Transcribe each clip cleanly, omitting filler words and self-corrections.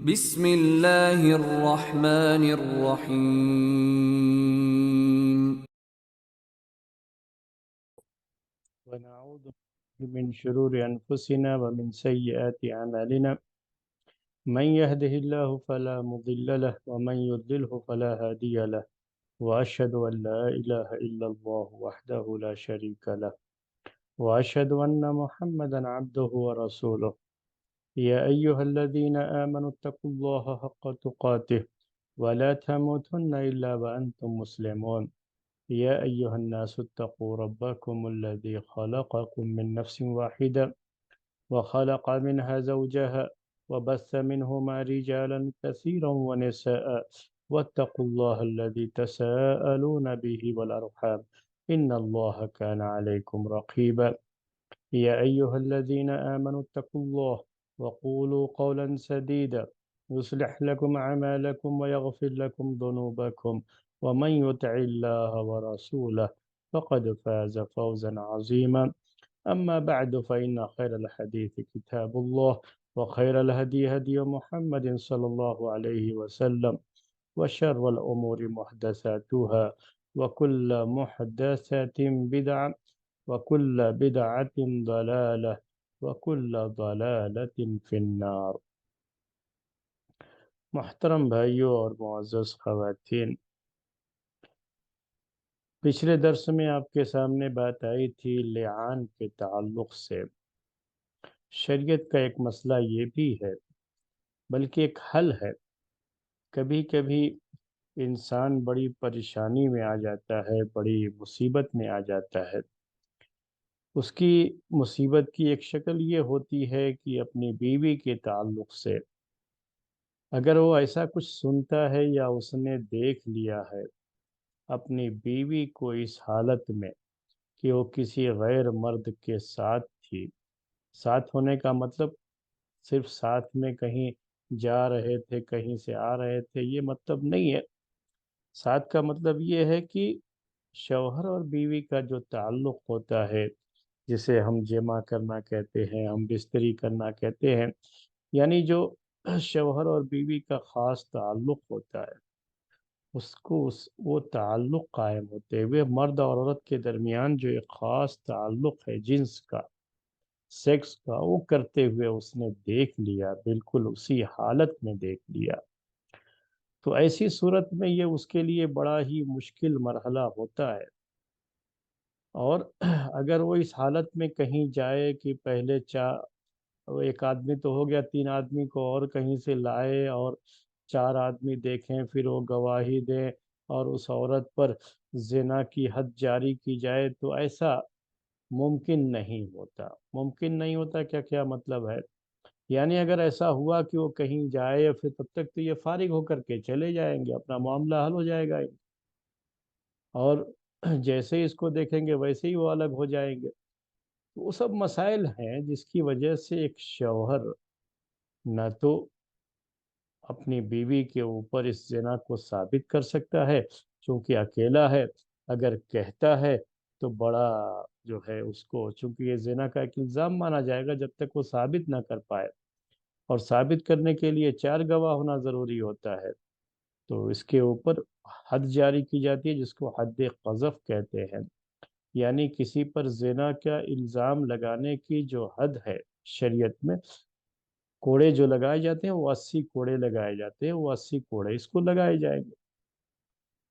بسم اللہ الرحمن الرحیم. ونعوذ بالله من شرور أنفسنا ومن سيئات أعمالنا من يهده الله فلا مضل له ومن يضلله فلا هادي له وأشهد أن لا إله إلا الله وحده لا شريك له وأشهد أن محمدا عبده ورسوله يا أيها الذين آمنوا اتقوا الله حق تقاته ولا تموتن إلا وأنتم مسلمون يا أيها الناس اتقوا ربكم الذي خلقكم من نفس واحدة وخلق منها زوجها وبث منهما رجالا كثيرا ونساء واتقوا الله الذي تساءلون به والأرحام إن الله كان عليكم رقيبا يا أيها الذين آمنوا اتقوا الله وقولوا قولا سديدا يصلح لكم أعمالكم ويغفر لكم ذنوبكم ومن يطع الله ورسوله فقد فاز فوزا عظيما أما بعد فإن خير الحديث كتاب الله وخير الهدي هدي محمد صلى الله عليه وسلم وشر الأمور محدثاتها وكل محدثة بدعة وكل بدعة ضلالة وكل ضلالة في النار. محترم بھائیوں اور معزز خواتین، پچھلے درس میں آپ کے سامنے بات آئی تھی لعان کے تعلق سے. شریعت کا ایک مسئلہ یہ بھی ہے، بلکہ ایک حل ہے. کبھی کبھی انسان بڑی پریشانی میں آ جاتا ہے، بڑی مصیبت میں آ جاتا ہے. اس کی مصیبت کی ایک شکل یہ ہوتی ہے کہ اپنی بیوی کے تعلق سے اگر وہ ایسا کچھ سنتا ہے یا اس نے دیکھ لیا ہے اپنی بیوی کو اس حالت میں کہ وہ کسی غیر مرد کے ساتھ تھی. ساتھ ہونے کا مطلب صرف ساتھ میں کہیں جا رہے تھے، کہیں سے آ رہے تھے، یہ مطلب نہیں ہے. ساتھ کا مطلب یہ ہے کہ شوہر اور بیوی کا جو تعلق ہوتا ہے، جسے ہم جمع کرنا کہتے ہیں، ہم بستری کرنا کہتے ہیں، یعنی جو شوہر اور بیوی کا خاص تعلق ہوتا ہے، وہ تعلق قائم ہوتے ہوئے مرد اور عورت کے درمیان جو ایک خاص تعلق ہے جنس کا، سیکس کا، وہ کرتے ہوئے اس نے دیکھ لیا، بالکل اسی حالت میں دیکھ لیا. تو ایسی صورت میں یہ اس کے لیے بڑا ہی مشکل مرحلہ ہوتا ہے. اور اگر وہ اس حالت میں کہیں جائے کہ پہلے ایک آدمی تو ہو گیا، 3 آدمی کو اور کہیں سے لائے اور 4 آدمی دیکھیں، پھر وہ گواہی دیں اور اس عورت پر زنا کی حد جاری کی جائے، تو ایسا ممکن نہیں ہوتا. ممکن نہیں ہوتا کیا مطلب ہے؟ یعنی اگر ایسا ہوا کہ وہ کہیں جائے پھر تب تک تو یہ فارغ ہو کر کے چلے جائیں گے، اپنا معاملہ حل ہو جائے گا، اور جیسے ہی اس کو دیکھیں گے ویسے ہی وہ الگ ہو جائیں گے. وہ سب مسائل ہیں جس کی وجہ سے ایک شوہر نہ تو اپنی بیوی کے اوپر اس زنا کو ثابت کر سکتا ہے چونکہ اکیلا ہے. اگر کہتا ہے تو بڑا جو ہے اس کو، چونکہ یہ زنا کا ایک الزام مانا جائے گا جب تک وہ ثابت نہ کر پائے، اور ثابت کرنے کے لیے 4 گواہ ہونا ضروری ہوتا ہے. تو اس کے اوپر حد جاری کی جاتی ہے جس کو حد قذف کہتے ہیں. یعنی کسی پر زنا کا الزام لگانے کی جو حد ہے شریعت میں، کوڑے جو لگائے جاتے ہیں وہ 80 کوڑے لگائے جاتے ہیں، وہ 80 کوڑے اس کو لگائے جائیں گے.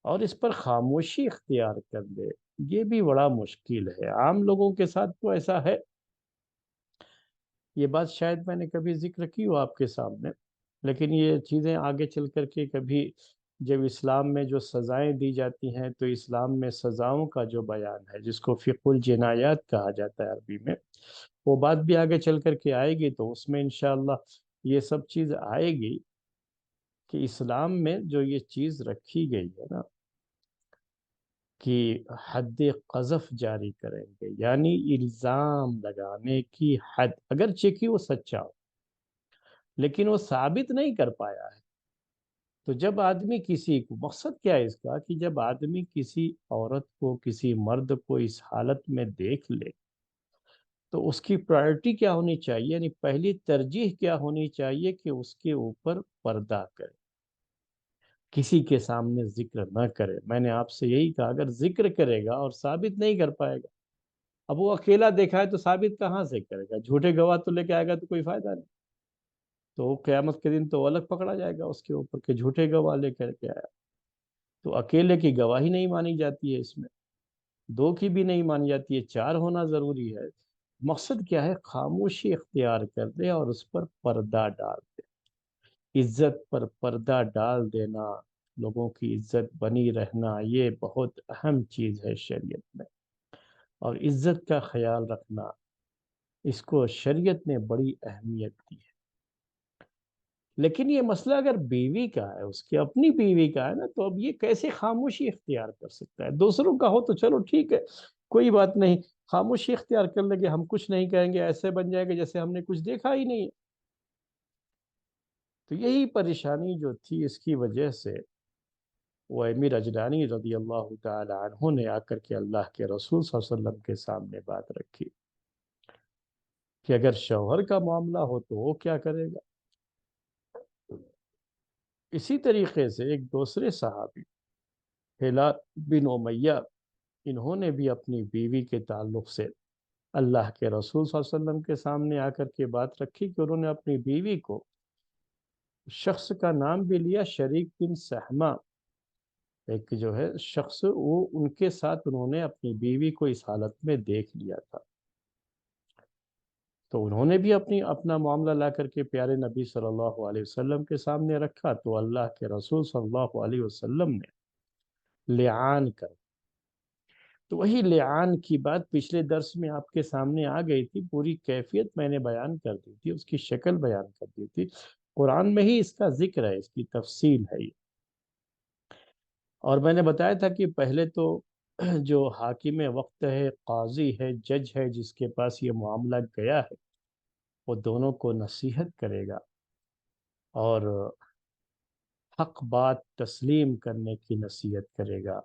اور اس پر خاموشی اختیار کر لے، یہ بھی بڑا مشکل ہے. عام لوگوں کے ساتھ تو ایسا ہے. یہ بات شاید میں نے کبھی ذکر کی ہو آپ کے سامنے، لیکن یہ چیزیں آگے چل کر کے کبھی جب اسلام میں جو سزائیں دی جاتی ہیں تو اسلام میں سزاؤں کا جو بیان ہے جس کو فقہ الجنایات کہا جاتا ہے عربی میں، وہ بات بھی آگے چل کر کے آئے گی. تو اس میں انشاءاللہ یہ سب چیز آئے گی کہ اسلام میں جو یہ چیز رکھی گئی ہے نا کہ حد قذف جاری کریں گے، یعنی الزام لگانے کی حد، اگرچہ کہ وہ سچا ہو لیکن وہ ثابت نہیں کر پایا ہے. تو جب آدمی کسی کو، مقصد کیا ہے اس کا کہ جب آدمی کسی عورت کو، کسی مرد کو اس حالت میں دیکھ لے تو اس کی پرائرٹی کیا ہونی چاہیے، یعنی پہلی ترجیح کیا ہونی چاہیے کہ اس کے اوپر پردہ کرے، کسی کے سامنے ذکر نہ کرے۔ میں نے آپ سے یہی کہا، اگر ذکر کرے گا اور ثابت نہیں کر پائے گا، اب وہ اکیلا دیکھا ہے تو ثابت کہاں سے کرے گا؟ جھوٹے گواہ تو لے کے آئے گا تو کوئی فائدہ نہیں، تو وہ قیامت کے دن تو الگ پکڑا جائے گا اس کے اوپر کہ جھوٹے گواہ لے کر کے آیا۔ تو اکیلے کی گواہی نہیں مانی جاتی ہے، اس میں دو کی بھی نہیں مانی جاتی ہے، چار ہونا ضروری ہے۔ مقصد کیا ہے؟ خاموشی اختیار کر دے اور اس پر پردہ ڈال دے، عزت پر پردہ ڈال دینا، لوگوں کی عزت بنی رہنا، یہ بہت اہم چیز ہے شریعت میں، اور عزت کا خیال رکھنا، اس کو شریعت نے بڑی اہمیت دی ہے۔ لیکن یہ مسئلہ اگر بیوی کا ہے، اس کی اپنی بیوی کا ہے نا، تو اب یہ کیسے خاموشی اختیار کر سکتا ہے؟ دوسروں کا ہو تو چلو ٹھیک ہے، کوئی بات نہیں، خاموشی اختیار کر لیں گے، ہم کچھ نہیں کہیں گے، ایسے بن جائے گا جیسے ہم نے کچھ دیکھا ہی نہیں ہے۔ تو یہی پریشانی جو تھی، اس کی وجہ سے وہ امیر اجلانی رضی اللہ تعالی عنہ نے آ کر کے اللہ کے رسول صلی اللہ علیہ وسلم کے سامنے بات رکھی کہ اگر شوہر کا معاملہ ہو تو وہ کیا کرے گا۔ اسی طریقے سے ایک دوسرے صحابی ہلال بن امیہ، انہوں نے بھی اپنی بیوی کے تعلق سے اللہ کے رسول صلی اللہ علیہ وسلم کے سامنے آ کر کے بات رکھی کہ انہوں نے اپنی بیوی کو، شخص کا نام بھی لیا، شریک بن سہمہ، ایک جو ہے شخص، وہ ان کے ساتھ انہوں نے اپنی بیوی کو اس حالت میں دیکھ لیا تھا۔ تو انہوں نے بھی اپنا معاملہ لا کر کے پیارے نبی صلی اللہ علیہ وسلم کے سامنے رکھا، تو اللہ کے رسول صلی اللہ علیہ وسلم نے لعان کر، تو وہی لعان کی بات پچھلے درس میں آپ کے سامنے آ گئی تھی، پوری کیفیت میں نے بیان کر دی تھی، اس کی شکل بیان کر دی تھی، قرآن میں ہی اس کا ذکر ہے، اس کی تفصیل ہے یہ۔ اور میں نے بتایا تھا کہ پہلے تو جو حاکم وقت ہے، قاضی ہے، جج ہے، جس کے پاس یہ معاملہ گیا ہے، وہ دونوں کو نصیحت کرے گا اور حق بات تسلیم کرنے کی نصیحت کرے گا،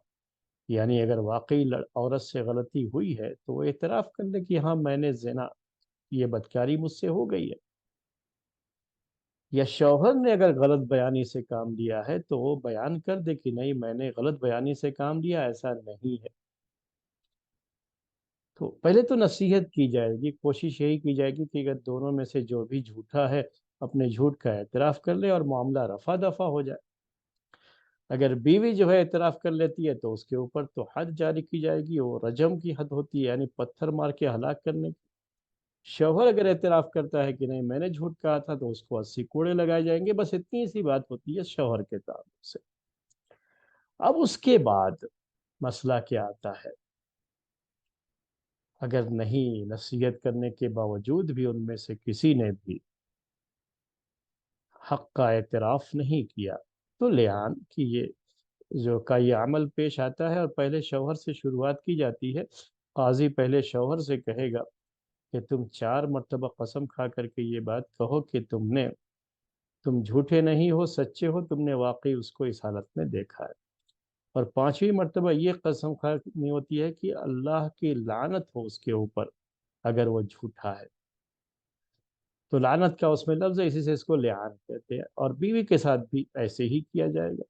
یعنی اگر واقعی عورت سے غلطی ہوئی ہے تو وہ اعتراف کر لے کہ ہاں میں نے زنا، یہ بدکاری مجھ سے ہو گئی ہے، یا شوہر نے اگر غلط بیانی سے کام لیا ہے تو وہ بیان کر دے کہ نہیں میں نے غلط بیانی سے کام لیا، ایسا نہیں ہے۔ تو پہلے تو نصیحت کی جائے گی، کوشش یہی کی جائے گی کہ اگر دونوں میں سے جو بھی جھوٹا ہے اپنے جھوٹ کا اعتراف کر لے اور معاملہ رفع دفع ہو جائے۔ اگر بیوی جو ہے اعتراف کر لیتی ہے تو اس کے اوپر تو حد جاری کی جائے گی، وہ رجم کی حد ہوتی ہے، یعنی پتھر مار کے ہلاک کرنے کی۔ شوہر اگر اعتراف کرتا ہے کہ نہیں میں نے جھوٹ کہا تھا تو اس کو 80 کوڑے لگائے جائیں گے، بس اتنی سی بات ہوتی ہے شوہر کے تعلق سے۔ اب اس کے بعد مسئلہ کیا آتا ہے؟ اگر نہیں، نصیحت کرنے کے باوجود بھی ان میں سے کسی نے بھی حق کا اعتراف نہیں کیا، تو لعان کی یہ عمل پیش آتا ہے، اور پہلے شوہر سے شروعات کی جاتی ہے۔ قاضی پہلے شوہر سے کہے گا کہ تم 4 مرتبہ قسم کھا کر کے یہ بات کہو کہ تم جھوٹے نہیں ہو، سچے ہو، تم نے واقعی اس کو اس حالت میں دیکھا ہے، اور 5ویں مرتبہ یہ قسم کھانی ہوتی ہے کہ اللہ کی لعنت ہو اس کے اوپر اگر وہ جھوٹا ہے۔ تو لعنت کا اس میں لفظ ہے، اسی سے اس کو لعان کہتے ہیں، اور بیوی کے ساتھ بھی ایسے ہی کیا جائے گا۔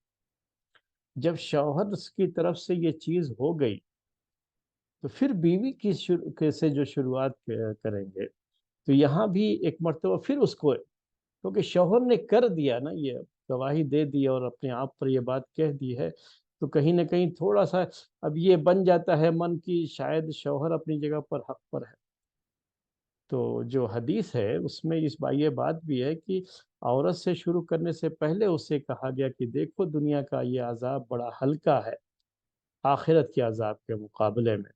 جب شوہر کی طرف سے یہ چیز ہو گئی تو پھر بیوی کی سے جو شروعات کریں گے، تو یہاں بھی ایک مرتبہ پھر اس کو، کیونکہ شوہر نے کر دیا نا، یہ گواہی دے دی اور اپنے آپ پر یہ بات کہہ دی ہے، تو کہیں نہ کہیں تھوڑا سا اب یہ بن جاتا ہے من کی شاید شوہر اپنی جگہ پر حق پر ہے۔ تو جو حدیث ہے اس میں یہ بات بھی ہے کہ عورت سے شروع کرنے سے پہلے اس سے کہا گیا کہ دیکھو دنیا کا یہ عذاب بڑا ہلکا ہے آخرت کے عذاب کے مقابلے میں،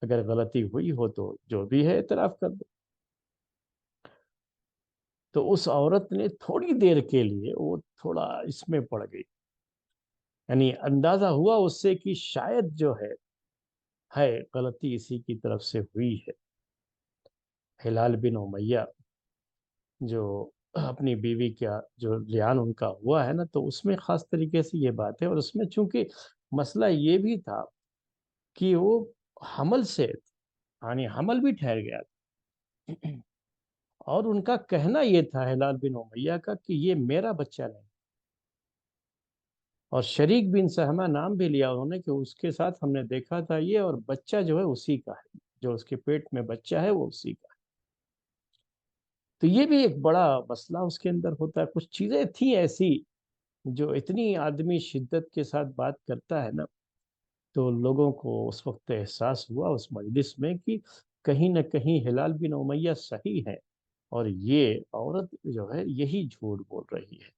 اگر غلطی ہوئی ہو تو جو بھی ہے اعتراف کر دو۔ تو اس عورت نے تھوڑی دیر کے لیے وہ تھوڑا اس میں پڑ گئی، یعنی اندازہ ہوا اس سے کہ شاید جو ہے غلطی اسی کی طرف سے ہوئی ہے۔ ہلال بن امیہ جو اپنی بیوی کا جو لعان ان کا ہوا ہے نا، تو اس میں خاص طریقے سے یہ بات ہے، اور اس میں چونکہ مسئلہ یہ بھی تھا کہ وہ حمل سے، یعنی حمل بھی ٹھہر گیا تھا، اور ان کا کہنا یہ تھا ہلال بن امیہ کا کہ یہ میرا بچہ نہیں، اور شریک بن سہمہ نام بھی لیا انہوں نے کہ اس کے ساتھ ہم نے دیکھا تھا یہ، اور بچہ جو ہے اسی کا ہے، جو اس کے پیٹ میں بچہ ہے وہ اسی کا ہے۔ تو یہ بھی ایک بڑا مسئلہ اس کے اندر ہوتا ہے۔ کچھ چیزیں تھیں ایسی جو اتنی آدمی شدت کے ساتھ بات کرتا ہے نا، تو لوگوں کو اس وقت احساس ہوا اس مجلس میں کہ کہیں نہ کہیں ہلال بن امیہ صحیح ہے، اور یہ عورت جو ہے یہی جھوٹ بول رہی ہے۔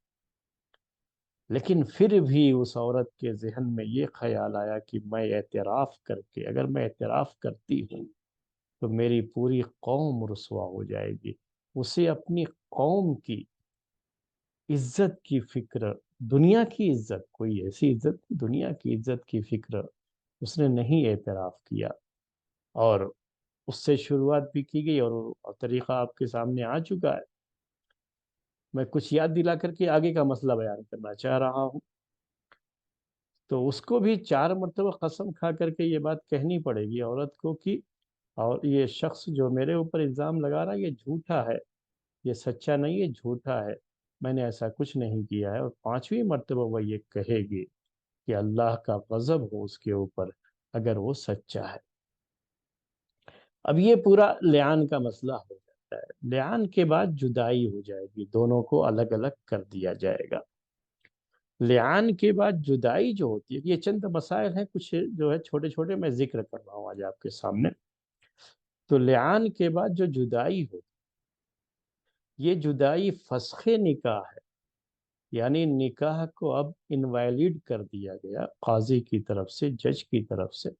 لیکن پھر بھی اس عورت کے ذہن میں یہ خیال آیا کہ میں اعتراف کر کے، اگر میں اعتراف کرتی ہوں تو میری پوری قوم رسوا ہو جائے گی۔ اسے اپنی قوم کی عزت کی فکر، دنیا کی عزت، کوئی ایسی عزت، دنیا کی عزت کی فکر اس نے نہیں اعتراف کیا، اور اس سے شروعات بھی کی گئی، اور طریقہ آپ کے سامنے آ چکا ہے۔ میں کچھ یاد دلا کر کے آگے کا مسئلہ بیان کرنا چاہ رہا ہوں۔ تو اس کو بھی 4 مرتبہ قسم کھا کر کے یہ بات کہنی پڑے گی عورت کو کہ، اور یہ شخص جو میرے اوپر الزام لگا رہا ہے یہ جھوٹا ہے، یہ سچا نہیں ہے، جھوٹا ہے، میں نے ایسا کچھ نہیں کیا ہے۔ اور 5ویں مرتبہ وہ یہ کہے گی کہ اللہ کا غضب ہو اس کے اوپر اگر وہ سچا ہے۔ اب یہ پورا لعان کا مسئلہ ہو جاتا ہے۔ لعان کے بعد جدائی ہو جائے گی، دونوں کو الگ الگ کر دیا جائے گا۔ لعان کے بعد جدائی جو ہوتی ہے، یہ چند مسائل ہیں کچھ جو ہے چھوٹے چھوٹے، میں ذکر کر رہا ہوں آج آپ کے سامنے۔ تو لعان کے بعد جو جدائی ہو، یہ جدائی فسخ نکاح ہے، یعنی نکاح کو اب انویلڈ کر دیا گیا قاضی کی طرف سے، جج کی طرف سے۔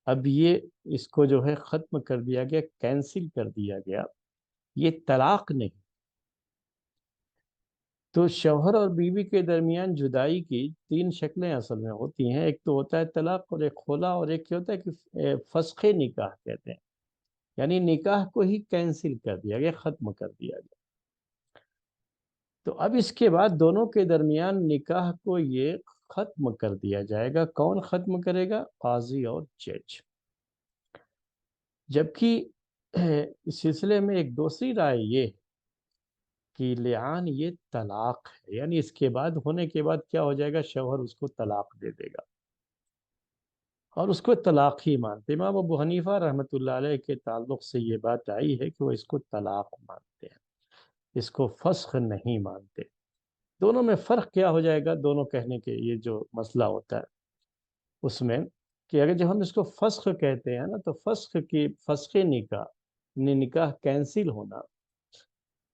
اب یہ اس کو جو ہے ختم کر دیا گیا، کینسل کر دیا گیا، یہ طلاق نہیں۔ تو شوہر اور بیوی کے درمیان جدائی کی 3 شکلیں اصل میں ہوتی ہیں۔ ایک تو ہوتا ہے طلاق، اور ایک خلا، اور ایک کیا ہوتا ہے کہ فسخ نکاح کہتے ہیں، یعنی نکاح کو ہی کینسل کر دیا گیا، ختم کر دیا گیا۔ تو اب اس کے بعد دونوں کے درمیان نکاح کو یہ ختم کر دیا جائے گا۔ کون ختم کرے گا؟ قاضی اور جج۔ جبکہ اس سلسلے میں ایک دوسری رائے یہ ہے کہ لعان یہ طلاق ہے، یعنی اس کے بعد ہونے کے بعد کیا ہو جائے گا، شوہر اس کو طلاق دے دے گا، اور اس کو طلاق ہی مانتے۔ امام ابو حنیفہ رحمۃ اللہ علیہ کے تعلق سے یہ بات آئی ہے کہ وہ اس کو طلاق مانتے ہیں، اس کو فسخ نہیں مانتے۔ دونوں میں فرق کیا ہو جائے گا، دونوں کہنے کے یہ جو مسئلہ ہوتا ہے اس میں، کہ اگر جب ہم اس کو فسخ کہتے ہیں نا، تو فسخ نکاح، نکاح کینسل ہونا،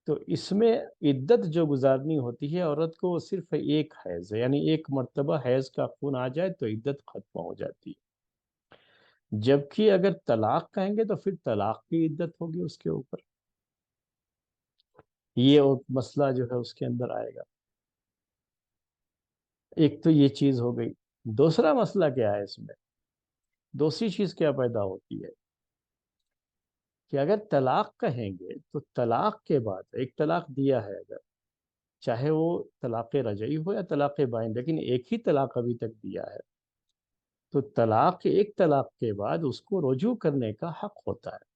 تو اس میں عدت جو گزارنی ہوتی ہے عورت کو، وہ صرف ایک حیض ہے، یعنی 1 مرتبہ حیض کا خون آ جائے تو عدت ختم ہو جاتی ہے۔ جبکہ اگر طلاق کہیں گے تو پھر طلاق کی عدت ہوگی اس کے اوپر، یہ مسئلہ جو ہے اس کے اندر آئے گا۔ ایک تو یہ چیز ہو گئی۔ دوسرا مسئلہ کیا ہے اس میں، دوسری چیز کیا پیدا ہوتی ہے کہ اگر طلاق کہیں گے تو طلاق کے بعد، ایک طلاق دیا ہے اگر، چاہے وہ طلاق رجعی ہو یا طلاق بائن، لیکن ایک ہی طلاق ابھی تک دیا ہے، تو ایک طلاق کے بعد اس کو رجوع کرنے کا حق ہوتا ہے۔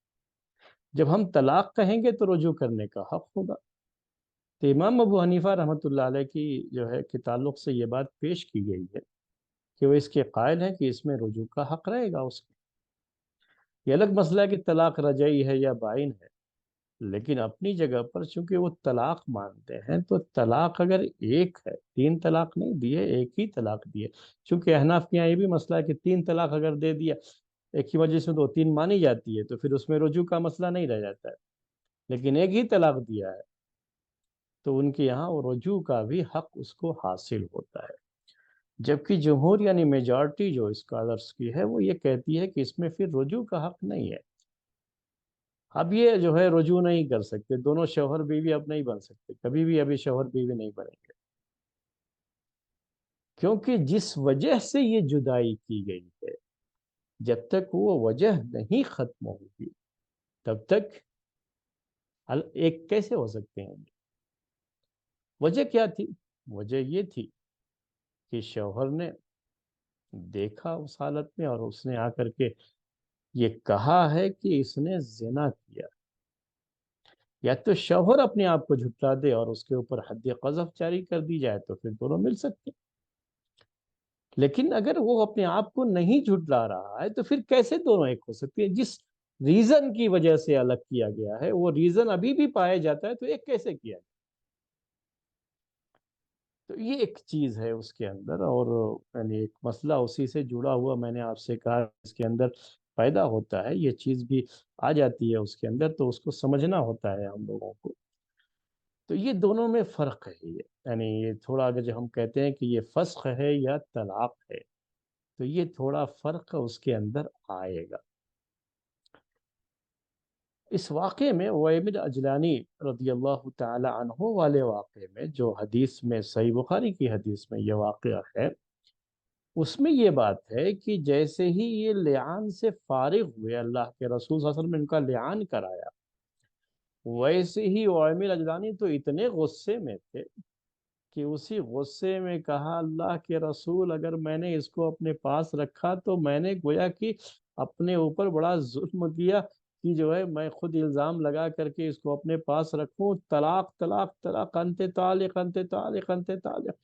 جب ہم طلاق کہیں گے تو رجوع کرنے کا حق ہوگا۔ تو امام ابو حنیفہ رحمۃ اللہ علیہ کی جو ہے کے تعلق سے یہ بات پیش کی گئی ہے کہ وہ اس کے قائل ہیں کہ اس میں رجوع کا حق رہے گا اس کو۔ یہ الگ مسئلہ ہے کہ طلاق رجعی ہے یا بائن ہے، لیکن اپنی جگہ پر چونکہ وہ طلاق مانتے ہیں، تو طلاق اگر ایک ہے، 3 طلاق نہیں دیے، ایک ہی طلاق دیے، چونکہ احناف کے یہاں یہ بھی مسئلہ ہے کہ 3 طلاق اگر دے دیا ایک ہی وجہ سے تو 3 مانی جاتی ہے، تو پھر اس میں رجوع کا مسئلہ نہیں رہ جاتا ہے، لیکن ایک ہی طلاق دیا ہے تو ان کے یہاں وہ رجوع کا بھی حق اس کو حاصل ہوتا ہے۔ جبکہ جمہور یعنی میجارٹی جو اسکالرس کی ہے، وہ یہ کہتی ہے کہ اس میں پھر رجوع کا حق نہیں ہے۔ اب یہ جو ہے رجوع نہیں کر سکتے، دونوں شوہر بیوی اب نہیں بن سکتے، کبھی بھی ابھی شوہر بیوی نہیں بنیں گے، کیونکہ جس وجہ سے یہ جدائی کی گئی ہے، جب تک وہ وجہ نہیں ختم ہوگی تب تک ایک کیسے ہو سکتے ہیں۔ وجہ کیا تھی؟ وجہ یہ تھی کہ شوہر نے دیکھا اس حالت میں، اور اس نے آ کر کے یہ کہا ہے کہ اس نے زنا کیا، یا تو شوہر اپنے آپ کو جھٹلا دے اور اس کے اوپر حد قذف جاری کر دی جائے تو پھر دونوں مل سکتے ہیں۔ لیکن اگر وہ اپنے آپ کو نہیں جھٹلا رہا ہے تو پھر کیسے دونوں ایک ہو سکتے ہیں؟ جس ریزن کی وجہ سے الگ کیا گیا ہے وہ ریزن ابھی بھی پایا جاتا ہے تو ایک کیسے کیا جائے؟ تو یہ ایک چیز ہے اس کے اندر، اور یعنی ایک مسئلہ اسی سے جڑا ہوا میں نے آپ سے کہا اس کے اندر پیدا ہوتا ہے، یہ چیز بھی آ جاتی ہے اس کے اندر، تو اس کو سمجھنا ہوتا ہے ہم لوگوں کو۔ تو یہ دونوں میں فرق ہے، یہ یعنی یہ تھوڑا اگر جو ہم کہتے ہیں کہ یہ فسخ ہے یا طلاق ہے تو یہ تھوڑا فرق اس کے اندر آئے گا۔ اس واقعے میں وائمل اجلانی رضی اللہ تعالی عنہ والے واقعے میں، جو حدیث میں صحیح بخاری کی حدیث میں یہ واقعہ ہے، اس میں یہ بات ہے کہ جیسے ہی یہ لعان سے فارغ ہوئے، اللہ کے رسول صلی اللہ علیہ وسلم نے ان کا لعان کرایا، ویسے ہی وائمل اجلانی تو اتنے غصے میں تھے کہ اسی غصے میں کہا اللہ کے رسول اگر میں نے اس کو اپنے پاس رکھا تو میں نے گویا کہ اپنے اوپر بڑا ظلم کیا، کہ جو ہے میں خود الزام لگا کر کے اس کو اپنے پاس رکھوں، طلاق طلاق طلاق انت طالق انت طالق انت طالق،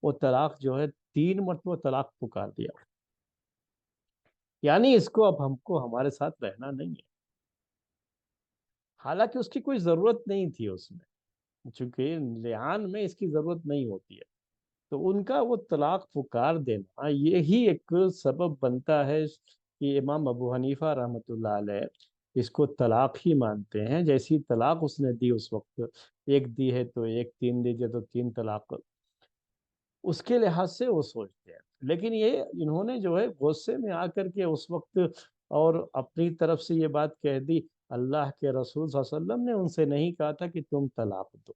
وہ طلاق جو ہے 3 مرتبہ طلاق پکار دیا، یعنی اس کو اب ہم کو ہمارے ساتھ رہنا نہیں ہے، حالانکہ اس کی کوئی ضرورت نہیں تھی اس میں، چونکہ لعان میں اس کی ضرورت نہیں ہوتی ہے، تو ان کا وہ طلاق پکار دینا یہی ایک سبب بنتا ہے کہ امام ابو حنیفہ رحمۃ اللہ علیہ اس کو طلاق ہی مانتے ہیں، جیسی طلاق اس نے دی اس وقت، ایک دی ہے تو ایک، تین دیجیے تو تین طلاق، اس کے لحاظ سے وہ سوچتے ہیں۔ لیکن یہ انہوں نے جو ہے غصے میں آ کر کے اس وقت اور اپنی طرف سے یہ بات کہہ دی، اللہ کے رسول صلی اللہ علیہ وسلم نے ان سے نہیں کہا تھا کہ تم طلاق دو،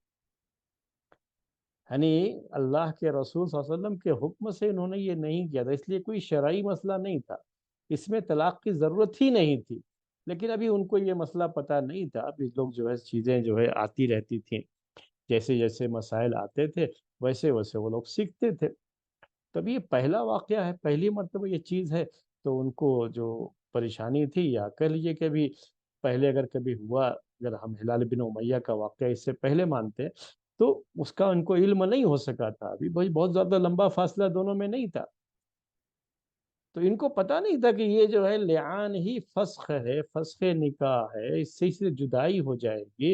یعنی اللہ کے رسول صلی اللہ علیہ وسلم کے حکم سے انہوں نے یہ نہیں کیا تھا، اس لیے کوئی شرعی مسئلہ نہیں تھا، اس میں طلاق کی ضرورت ہی نہیں تھی، لیکن ابھی ان کو یہ مسئلہ پتہ نہیں تھا، ابھی لوگ جو ہے چیزیں جو ہے آتی رہتی تھیں، جیسے جیسے مسائل آتے تھے ویسے ویسے وہ لوگ سیکھتے تھے۔ تب یہ پہلا واقعہ ہے، پہلی مرتبہ یہ چیز ہے، تو ان کو جو پریشانی تھی، یا کہہ لیجیے کہ بھی پہلے اگر کبھی ہوا، اگر ہم ہلال بن امیہ کا واقعہ اس سے پہلے مانتے ہیں تو اس کا ان کو علم نہیں ہو سکا تھا، ابھی بہت زیادہ لمبا فاصلہ دونوں میں نہیں تھا، تو ان کو پتہ نہیں تھا کہ یہ جو ہے لعان ہی فسخ ہے، فسخ نکاح ہے، اس سے جدائی ہو جائے گی،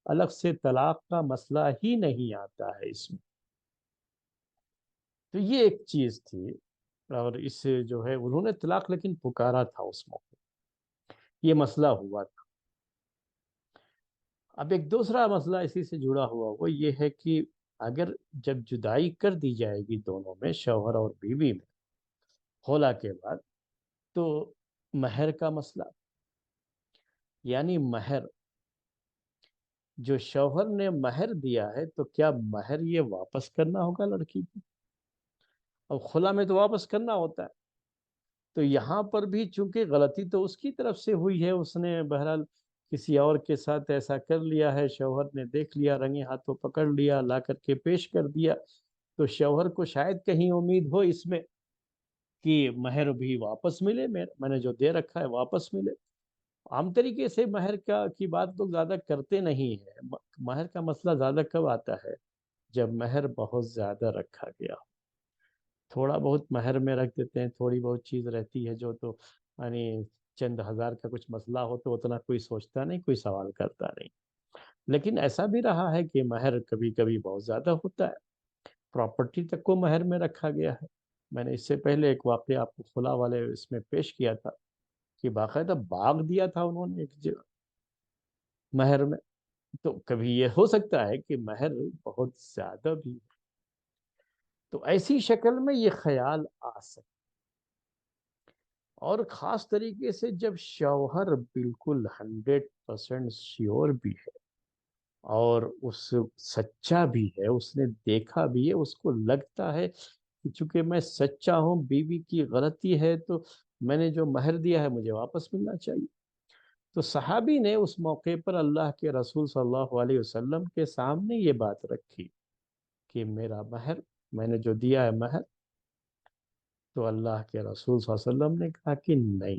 الگ سے طلاق کا مسئلہ ہی نہیں آتا ہے اس میں۔ تو یہ ایک چیز تھی، اور اس سے جو ہے انہوں نے طلاق لیکن پکارا تھا اس موقع، یہ مسئلہ ہوا تھا۔ اب ایک دوسرا مسئلہ اسی سے جڑا ہوا وہ یہ ہے کہ اگر جب جدائی کر دی جائے گی دونوں میں، شوہر اور بیوی میں، خلا کے بعد، تو مہر کا مسئلہ، یعنی مہر جو شوہر نے مہر دیا ہے تو کیا مہر یہ واپس کرنا ہوگا لڑکی کو؟ اب خلا میں تو واپس کرنا ہوتا ہے، تو یہاں پر بھی چونکہ غلطی تو اس کی طرف سے ہوئی ہے، اس نے بہرحال کسی اور کے ساتھ ایسا کر لیا ہے، شوہر نے دیکھ لیا، رنگے ہاتھوں پکڑ لیا، لا کر کے پیش کر دیا، تو شوہر کو شاید کہیں امید ہو اس میں کہ مہر بھی واپس ملے، میں نے جو دے رکھا ہے واپس ملے۔ عام طریقے سے مہر کا کی بات لوگ زیادہ کرتے نہیں ہیں، مہر کا مسئلہ زیادہ کب آتا ہے؟ جب مہر بہت زیادہ رکھا گیا، تھوڑا بہت مہر میں رکھ دیتے ہیں، تھوڑی بہت چیز رہتی ہے جو تو یعنی چند ہزار کا کچھ مسئلہ ہو تو اتنا کوئی سوچتا نہیں، کوئی سوال کرتا نہیں، لیکن ایسا بھی رہا ہے کہ مہر کبھی کبھی بہت زیادہ ہوتا ہے، پراپرٹی تک کو مہر میں رکھا گیا ہے۔ میں نے اس سے پہلے ایک واقعہ آپ کو خلا والے اس میں پیش کیا تھا کہ باقاعدہ باغ دیا تھا انہوں نے ایک جگہ مہر میں، تو کبھی یہ ہو سکتا ہے کہ مہر بہت زیادہ بھی، تو ایسی شکل میں یہ خیال آ سکتا، اور خاص طریقے سے جب شوہر بالکل 100% شیور بھی ہے اور اس سچا بھی ہے، اس نے دیکھا بھی ہے، اس کو لگتا ہے کہ چونکہ میں سچا ہوں، بیوی کی غلطی ہے تو میں نے جو مہر دیا ہے مجھے واپس ملنا چاہیے، تو صحابی نے اس موقع پر اللہ کے رسول صلی اللہ علیہ وسلم کے سامنے یہ بات رکھی کہ میرا مہر، میں نے جو دیا ہے مہر، تو اللہ کے رسول صلی اللہ علیہ وسلم نے کہا کہ نہیں،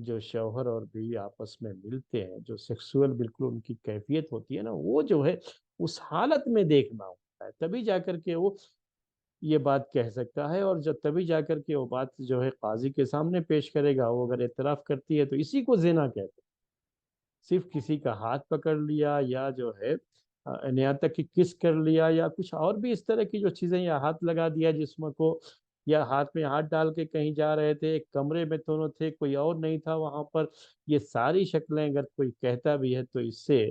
جو شوہر اور بیوی آپس میں ملتے ہیں، جو سیکسول بالکل ان کی کیفیت ہوتی ہے نا، وہ جو ہے اس حالت میں دیکھنا ہوتا ہے، تبھی جا کر کے وہ یہ بات کہہ سکتا ہے، اور جب تبھی جا کر کے وہ بات جو ہے قاضی کے سامنے پیش کرے گا، وہ اگر اعتراف کرتی ہے تو اسی کو زنا کہتے ہیں۔ صرف کسی کا ہاتھ پکڑ لیا یا جو ہے یہاں تک کہ کس کر لیا یا کچھ اور بھی اس طرح کی جو چیزیں، یا ہاتھ لگا دیا جسم کو، یا ہاتھ میں ہاتھ ڈال کے کہیں جا رہے تھے، ایک کمرے میں دونوں تھے، کوئی اور نہیں تھا وہاں پر، یہ ساری شکلیں اگر کوئی کہتا بھی ہے تو اس سے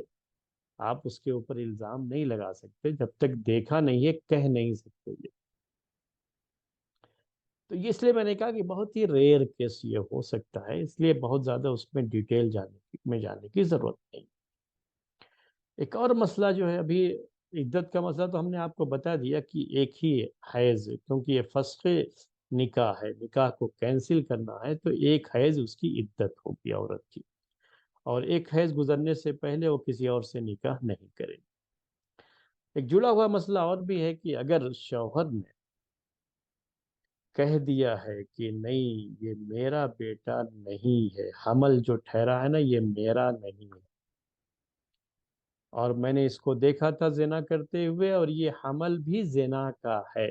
آپ اس کے اوپر الزام نہیں لگا سکتے جب تک دیکھا نہیں ہے، کہہ نہیں سکتے یہ۔ تو یہ اس لیے میں نے کہا کہ بہت ہی ریئر کیس یہ ہو سکتا ہے، اس لیے بہت زیادہ اس میں ڈیٹیل جانے کی ضرورت نہیں۔ ایک اور مسئلہ جو ہے ابھی، عدت کا مسئلہ تو ہم نے آپ کو بتا دیا کہ ایک ہی حیض، کیونکہ یہ فسخ نکاح ہے، نکاح کو کینسل کرنا ہے تو ایک حیض اس کی عدت ہوگی عورت کی، اور ایک حیض گزرنے سے پہلے وہ کسی اور سے نکاح نہیں کرے گی۔ ایک جڑا ہوا مسئلہ اور بھی ہے کہ اگر شوہر نے کہہ دیا ہے کہ نہیں یہ میرا بیٹا نہیں ہے، حمل جو ٹھہرا ہے نا یہ میرا نہیں ہے، اور میں نے اس کو دیکھا تھا زنا کرتے ہوئے، اور یہ حمل بھی زنا کا ہے،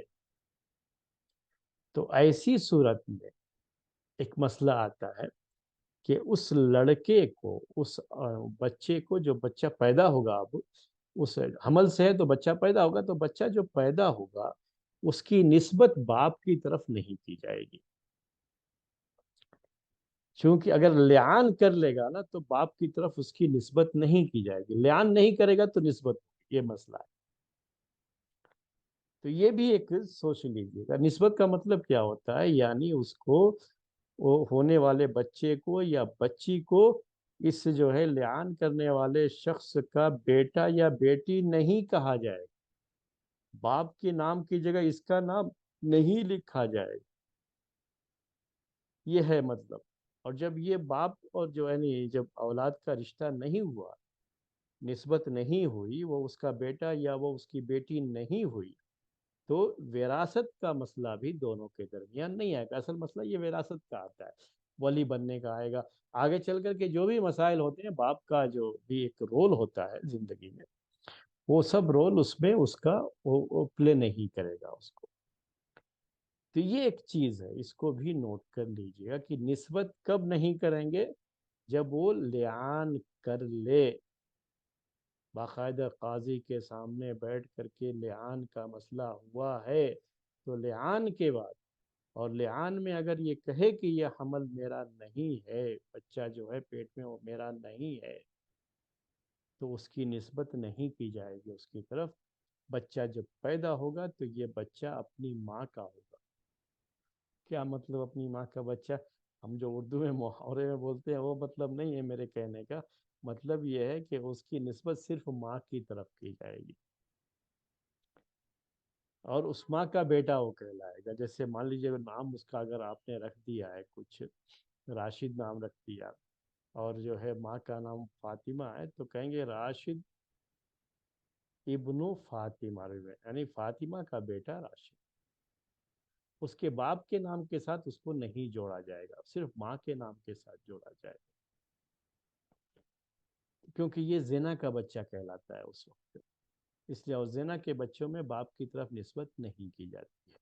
تو ایسی صورت میں ایک مسئلہ آتا ہے کہ اس لڑکے کو، اس بچے کو، جو بچہ پیدا ہوگا، اب اس حمل سے ہے تو بچہ پیدا ہوگا، تو بچہ جو پیدا ہوگا اس کی نسبت باپ کی طرف نہیں کی جائے گی، چونکہ اگر لعان کر لے گا نا تو باپ کی طرف اس کی نسبت نہیں کی جائے گی، لعان نہیں کرے گا تو نسبت ہوگی، یہ مسئلہ ہے۔ تو یہ بھی ایک سوچ لیجیے گا، نسبت کا مطلب کیا ہوتا ہے، یعنی اس کو، وہ ہونے والے بچے کو یا بچی کو، اس جو ہے لعان کرنے والے شخص کا بیٹا یا بیٹی نہیں کہا جائے گا، باپ کے نام کی جگہ اس کا نام نہیں لکھا جائے گا، یہ ہے مطلب۔ اور جب یہ باپ اور جو یعنی جب اولاد کا رشتہ نہیں ہوا، نسبت نہیں ہوئی، وہ اس کا بیٹا یا وہ اس کی بیٹی نہیں ہوئی، تو وراثت کا مسئلہ بھی دونوں کے درمیان نہیں آئے گا، اصل مسئلہ یہ وراثت کا آتا ہے، ولی بننے کا آئے گا۔ آگے چل کر کے جو بھی مسائل ہوتے ہیں، باپ کا جو بھی ایک رول ہوتا ہے زندگی میں، وہ سب رول اس میں اس کا وہ پلے نہیں کرے گا اس کو۔ تو یہ ایک چیز ہے، اس کو بھی نوٹ کر لیجئے گا کہ نسبت کب نہیں کریں گے، جب وہ لعان کر لے، باقاعدہ قاضی کے سامنے بیٹھ کر کے لعان کا مسئلہ ہوا ہے، تو لعان کے بعد، اور لعان میں اگر یہ کہے کہ یہ حمل میرا نہیں ہے، بچہ جو ہے پیٹ میں وہ میرا نہیں ہے، تو اس کی نسبت نہیں کی جائے گی اس کی طرف۔ بچہ جب پیدا ہوگا تو یہ بچہ اپنی ماں کا ہوگا۔ کیا مطلب اپنی ماں کا بچہ؟ ہم جو اردو میں محاورے میں بولتے ہیں وہ مطلب نہیں ہے میرے کہنے کا، مطلب یہ ہے کہ اس کی نسبت صرف ماں کی طرف کی جائے گی، اور اس ماں کا بیٹا وہ کہلائے گا۔ جیسے مان لیجیے نام اس کا اگر آپ نے رکھ دیا ہے کچھ، راشد نام رکھ دیا، اور جو ہے ماں کا نام فاطمہ ہے، تو کہیں گے راشد ابن فاطمہ، یعنی فاطمہ کا بیٹا راشد۔ اس کے باپ کے نام کے ساتھ اس کو نہیں جوڑا جائے گا، صرف ماں کے نام کے ساتھ جوڑا جائے گا، کیونکہ یہ زنا کا بچہ کہلاتا ہے اس وقت، اس لیے اور زنا کے بچوں میں باپ کی طرف نسبت نہیں کی جاتی ہے۔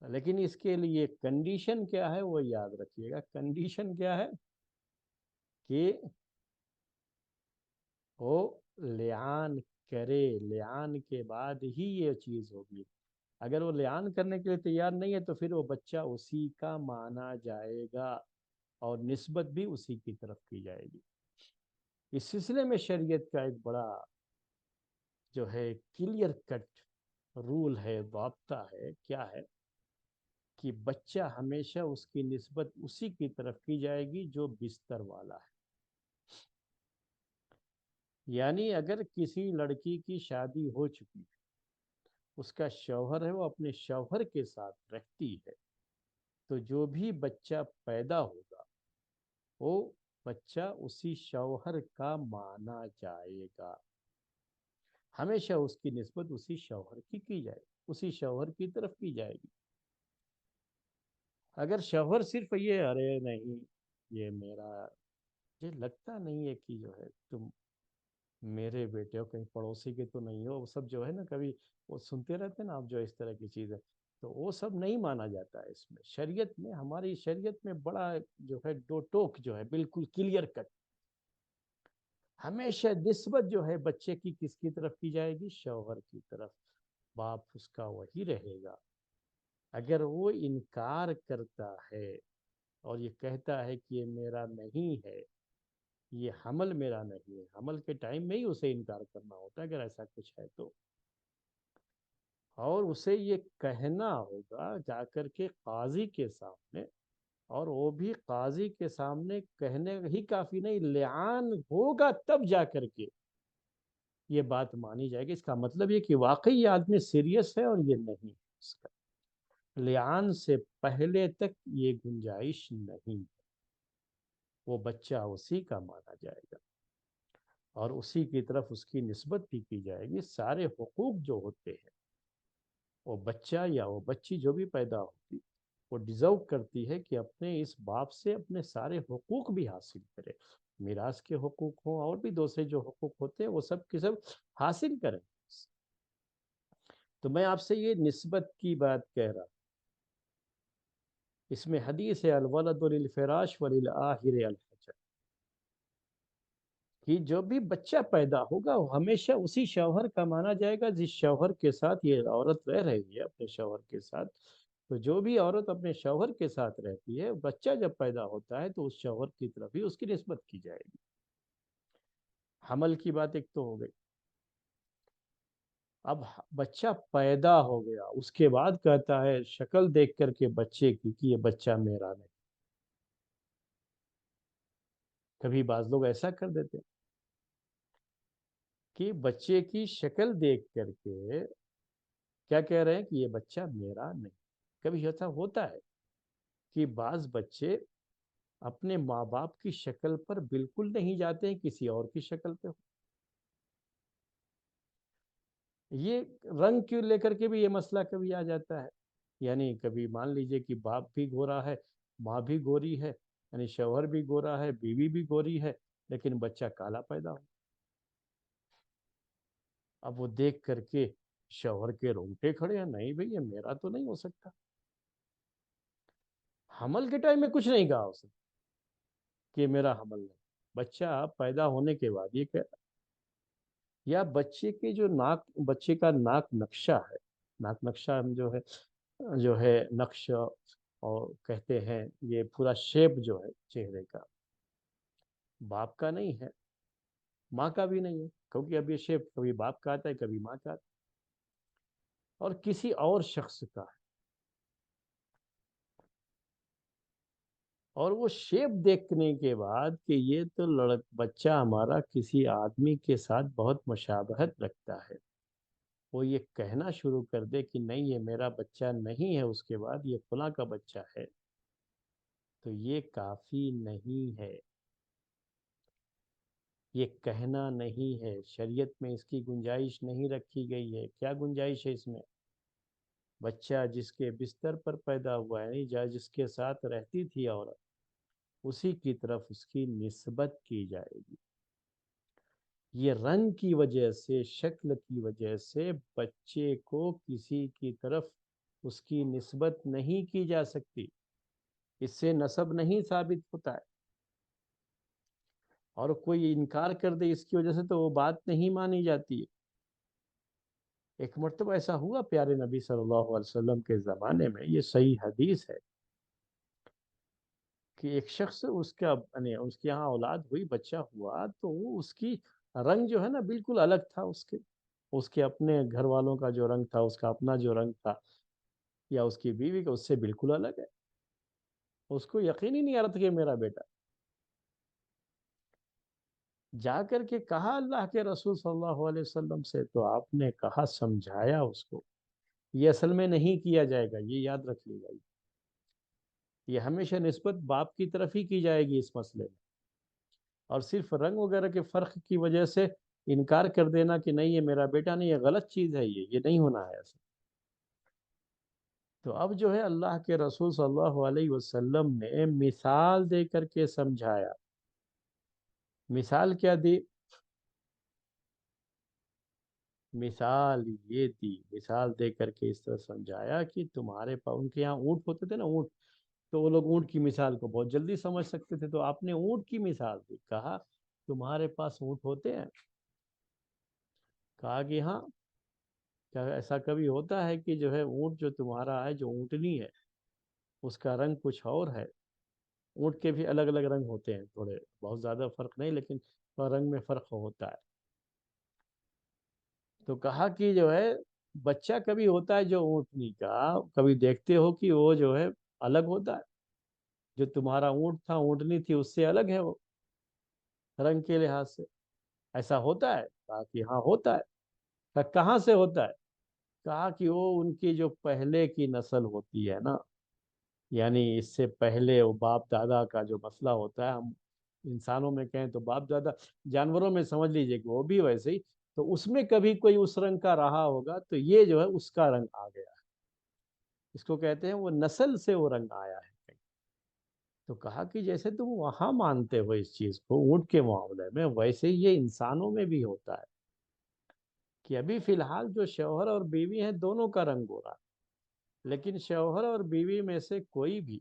لیکن اس کے لیے کنڈیشن کیا ہے وہ یاد رکھیے گا، کنڈیشن کیا ہے کہ وہ لعان کرے، لعان کے بعد ہی یہ چیز ہوگی۔ اگر وہ لعان کرنے کے لیے تیار نہیں ہے تو پھر وہ بچہ اسی کا مانا جائے گا، اور نسبت بھی اسی کی طرف کی جائے گی۔ اس سلسلے میں شریعت کا ایک بڑا جو ہے کلیئر کٹ رول ہے، ضابطہ ہے، کیا ہے کہ بچہ ہمیشہ اس کی نسبت اسی کی طرف کی جائے گی جو بستر والا ہے۔ یعنی اگر کسی لڑکی کی شادی ہو چکی ہے، اس کا شوہر ہے، وہ اپنے شوہر کے ساتھ رہتی ہے، تو جو بھی بچہ پیدا ہوگا وہ بچہ اسی شوہر کا مانا جائے گا، ہمیشہ اس کی نسبت اسی شوہر کی جائے گی، اسی شوہر کی طرف کی جائے گی۔ اگر شوہر صرف یہ ارے نہیں یہ میرا، یہ لگتا نہیں ہے کہ جو ہے تم میرے بیٹے ہو، کہیں پڑوسی کے تو نہیں ہو، وہ سب جو ہے نا کبھی وہ سنتے رہتے ہیں نا آپ جو اس طرح کی چیزیں، تو وہ سب نہیں مانا جاتا ہے اس میں، شریعت میں، ہماری شریعت میں بڑا جو ہے دو ٹوک جو ہے بالکل کلیئر کٹ، ہمیشہ نسبت جو ہے بچے کی کس کی طرف کی جائے گی؟ شوہر کی طرف، باپ اس کا وہی رہے گا۔ اگر وہ انکار کرتا ہے اور یہ کہتا ہے کہ یہ میرا نہیں ہے، یہ حمل میرا نہیں ہے، حمل کے ٹائم میں ہی اسے انکار کرنا ہوتا ہے اگر ایسا کچھ ہے تو، اور اسے یہ کہنا ہوگا جا کر کے قاضی کے سامنے، اور وہ بھی قاضی کے سامنے کہنے ہی کافی نہیں، لعان ہوگا تب جا کر کے یہ بات مانی جائے گی۔ اس کا مطلب یہ کہ واقعی یہ آدمی سیریس ہے اور یہ نہیں ہے اس کا، لعان سے پہلے تک یہ گنجائش نہیں، وہ بچہ اسی کا مانا جائے گا اور اسی کی طرف اس کی نسبت بھی کی جائے گی۔ سارے حقوق جو ہوتے ہیں، وہ بچہ یا وہ بچی جو بھی پیدا ہوتی، وہ ڈیزرو کرتی ہے کہ اپنے اس باپ سے اپنے سارے حقوق بھی حاصل کرے، میراث کے حقوق ہوں اور بھی دوسرے جو حقوق ہوتے ہیں وہ سب کے سب حاصل کریں۔ تو میں آپ سے یہ نسبت کی بات کہہ رہا، اس میں حدیث ہے الولد للفراش وللآخر الحجر، کہ جو بھی بچہ پیدا ہوگا وہ ہمیشہ اسی شوہر کا مانا جائے گا جس شوہر کے ساتھ یہ عورت رہ رہی ہے، اپنے شوہر کے ساتھ۔ تو جو بھی عورت اپنے شوہر کے ساتھ رہتی ہے، بچہ جب پیدا ہوتا ہے تو اس شوہر کی طرف ہی اس کی نسبت کی جائے گی۔ حمل کی بات ایک تو ہو گئی، اب بچہ پیدا ہو گیا، اس کے بعد کہتا ہے شکل دیکھ کر کے بچے کی کہ یہ بچہ میرا نہیں۔ کبھی بعض لوگ ایسا کر دیتے ہیں کہ بچے کی شکل دیکھ کر کے کیا کہہ رہے ہیں کہ یہ بچہ میرا نہیں۔ کبھی ایسا ہوتا ہے کہ بعض بچے اپنے ماں باپ کی شکل پر بالکل نہیں جاتے ہیں، کسی اور کی شکل پہ ہو۔ یہ رنگ کیوں لے کر کے بھی یہ مسئلہ کبھی آ جاتا ہے، یعنی کبھی مان لیجئے کہ باپ بھی گورا ہے، ماں بھی گوری ہے، یعنی شوہر بھی گورا ہے، بیوی بھی گوری ہے، لیکن بچہ کالا پیدا ہو۔ اب وہ دیکھ کر کے شوہر کے رونگٹے کھڑے ہیں، نہیں بھئی یہ میرا تو نہیں ہو سکتا۔ حمل کے ٹائم میں کچھ نہیں کہا اس نے کہ میرا حمل نہیں، بچہ پیدا ہونے کے بعد یہ کہ، یا بچے کے جو ناک، بچے کا ناک نقشہ ہے، ناک نقشہ ہم جو ہے نقش اور کہتے ہیں، یہ پورا شیپ جو ہے چہرے کا، باپ کا نہیں ہے، ماں کا بھی نہیں ہے، کیونکہ اب یہ شیپ کبھی باپ کا آتا ہے کبھی ماں کا آتا ہے، اور کسی اور شخص کا ہے، اور وہ شیپ دیکھنے کے بعد کہ یہ تو بچہ ہمارا کسی آدمی کے ساتھ بہت مشابہت رکھتا ہے، وہ یہ کہنا شروع کر دے کہ نہیں یہ میرا بچہ نہیں ہے، اس کے بعد یہ فلاں کا بچہ ہے، تو یہ کافی نہیں ہے، یہ کہنا نہیں ہے، شریعت میں اس کی گنجائش نہیں رکھی گئی ہے۔ کیا گنجائش ہے اس میں؟ بچہ جس کے بستر پر پیدا ہوا ہے، یا جس کے ساتھ رہتی تھی عورت، اسی کی طرف اس کی نسبت کی جائے گی۔ یہ رنگ کی وجہ سے، شکل کی وجہ سے بچے کو کسی کی طرف اس کی نسبت نہیں کی جا سکتی، اس سے نسب نہیں ثابت ہوتا ہے، اور کوئی انکار کر دے اس کی وجہ سے تو وہ بات نہیں مانی جاتی ہے۔ ایک مرتبہ ایسا ہوا پیارے نبی صلی اللہ علیہ وسلم کے زمانے میں، یہ صحیح حدیث ہے، کہ ایک شخص اس کا یعنی اس کے یہاں اولاد ہوئی، بچہ ہوا، تو وہ اس کی رنگ جو ہے نا بالکل الگ تھا، اس کے اپنے گھر والوں کا جو رنگ تھا، اس کا اپنا جو رنگ تھا، یا اس کی بیوی کا، اس سے بالکل الگ ہے۔ اس کو یقین ہی نہیں آ رہا تھا کہ میرا بیٹا، جا کر کے کہا اللہ کے رسول صلی اللہ علیہ وسلم سے، تو آپ نے کہا، سمجھایا اس کو، یہ اصل میں نہیں کیا جائے گا، یہ یاد رکھ لیے گا، یہ ہمیشہ نسبت باپ کی طرف ہی کی جائے گی اس مسئلے میں، اور صرف رنگ وغیرہ کے فرق کی وجہ سے انکار کر دینا کہ نہیں یہ میرا بیٹا نہیں، یہ غلط چیز ہے، یہ نہیں ہونا ہے ایسا۔ تو اب جو ہے اللہ کے رسول صلی اللہ علیہ وسلم نے مثال دے کر کے سمجھایا۔ مثال کیا دی؟ مثال یہ دی، مثال دے کر کے اس طرح سمجھایا کہ تمہارے پاس، ان کے یہاں اونٹ ہوتے تھے نا، اونٹ، تو وہ لوگ اونٹ کی مثال کو بہت جلدی سمجھ سکتے تھے، تو آپ نے اونٹ کی مثال دی، کہا تمہارے پاس اونٹ ہوتے ہیں؟ کہا کہ ہاں۔ کیا ایسا کبھی ہوتا ہے کہ جو ہے اونٹ جو تمہارا ہے، جو اونٹنی ہے، اس کا رنگ کچھ اور ہے؟ اونٹ کے بھی الگ الگ رنگ ہوتے ہیں، تھوڑے بہت زیادہ فرق نہیں، لیکن رنگ میں فرق ہوتا ہے۔ تو کہا کہ جو ہے بچہ کبھی ہوتا ہے جو اونٹنی کا، کبھی دیکھتے ہو کہ وہ جو ہے الگ ہوتا ہے؟ جو تمہارا اونٹ تھا، اونٹنی تھی، اس سے الگ ہے وہ رنگ کے لحاظ سے؟ ایسا ہوتا ہے؟ کہا کہ ہاں ہوتا ہے۔ کہا کہاں سے ہوتا ہے؟ کہا کہ وہ ان کی جو پہلے کی نسل ہوتی ہے نا، یعنی اس سے پہلے وہ باپ دادا کا جو مسئلہ ہوتا ہے، ہم انسانوں میں کہیں تو باپ دادا، جانوروں میں سمجھ لیجئے کہ وہ بھی ویسے ہی، تو اس میں کبھی کوئی اس رنگ کا رہا ہوگا، تو یہ جو ہے اس کا رنگ آ گیا ہے، اس کو کہتے ہیں وہ نسل سے وہ رنگ آیا ہے۔ تو کہا کہ جیسے تم وہاں مانتے ہو اس چیز کو اونٹ کے معاملے میں، ویسے ہی یہ انسانوں میں بھی ہوتا ہے کہ ابھی فی الحال جو شوہر اور بیوی ہیں دونوں کا رنگ ہو رہا ہے، لیکن شوہر اور بیوی میں سے کوئی بھی،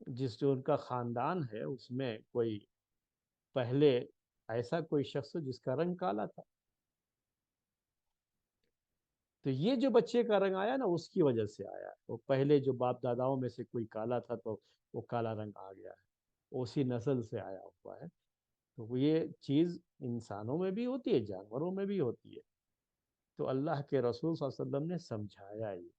جس جو ان کا خاندان ہے، اس میں کوئی پہلے ایسا کوئی شخص جس کا رنگ کالا تھا، تو یہ جو بچے کا رنگ آیا نا، اس کی وجہ سے آیا ہے، وہ پہلے جو باپ داداؤں میں سے کوئی کالا تھا تو وہ کالا رنگ آ گیا ہے، اسی نسل سے آیا ہوا ہے۔ تو یہ چیز انسانوں میں بھی ہوتی ہے، جانوروں میں بھی ہوتی ہے۔ تو اللہ کے رسول صلی اللہ علیہ وسلم نے سمجھایا یہ۔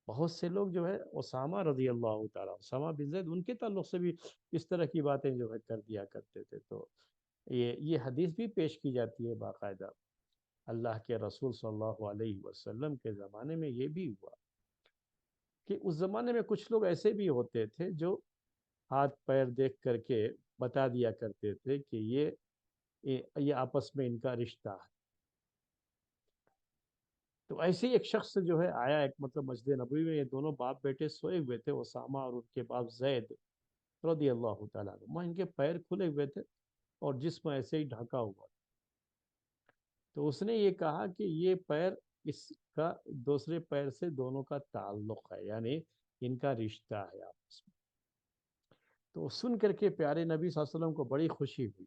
بہت سے لوگ جو ہے اسامہ رضی اللہ تعالیٰ، اسامہ بن زید، ان کے تعلق سے بھی اس طرح کی باتیں جو ہے کر دیا کرتے تھے۔ تو یہ حدیث بھی پیش کی جاتی ہے باقاعدہ۔ اللہ کے رسول صلی اللہ علیہ وسلم کے زمانے میں یہ بھی ہوا کہ اس زمانے میں کچھ لوگ ایسے بھی ہوتے تھے جو ہاتھ پیر دیکھ کر کے بتا دیا کرتے تھے کہ یہ آپس میں ان کا رشتہ ہے۔ تو ایسے ہی ایک شخص جو ہے آیا، ایک مطلب مسجد نبوی میں، یہ دونوں باپ بیٹے سوئے ہوئے تھے، اسامہ اور ان کے باپ زید رضی اللہ تعالیٰ عنہ، ان کے پیر کھلے ہوئے تھے اور جسم ایسے ہی ڈھکا ہوا تھا۔ تو اس نے یہ کہا کہ یہ پیر اس کا دوسرے پیر سے دونوں کا تعلق ہے، یعنی ان کا رشتہ ہے آپس میں۔ تو سن کر کے پیارے نبی صلی اللہ علیہ وسلم کو بڑی خوشی ہوئی۔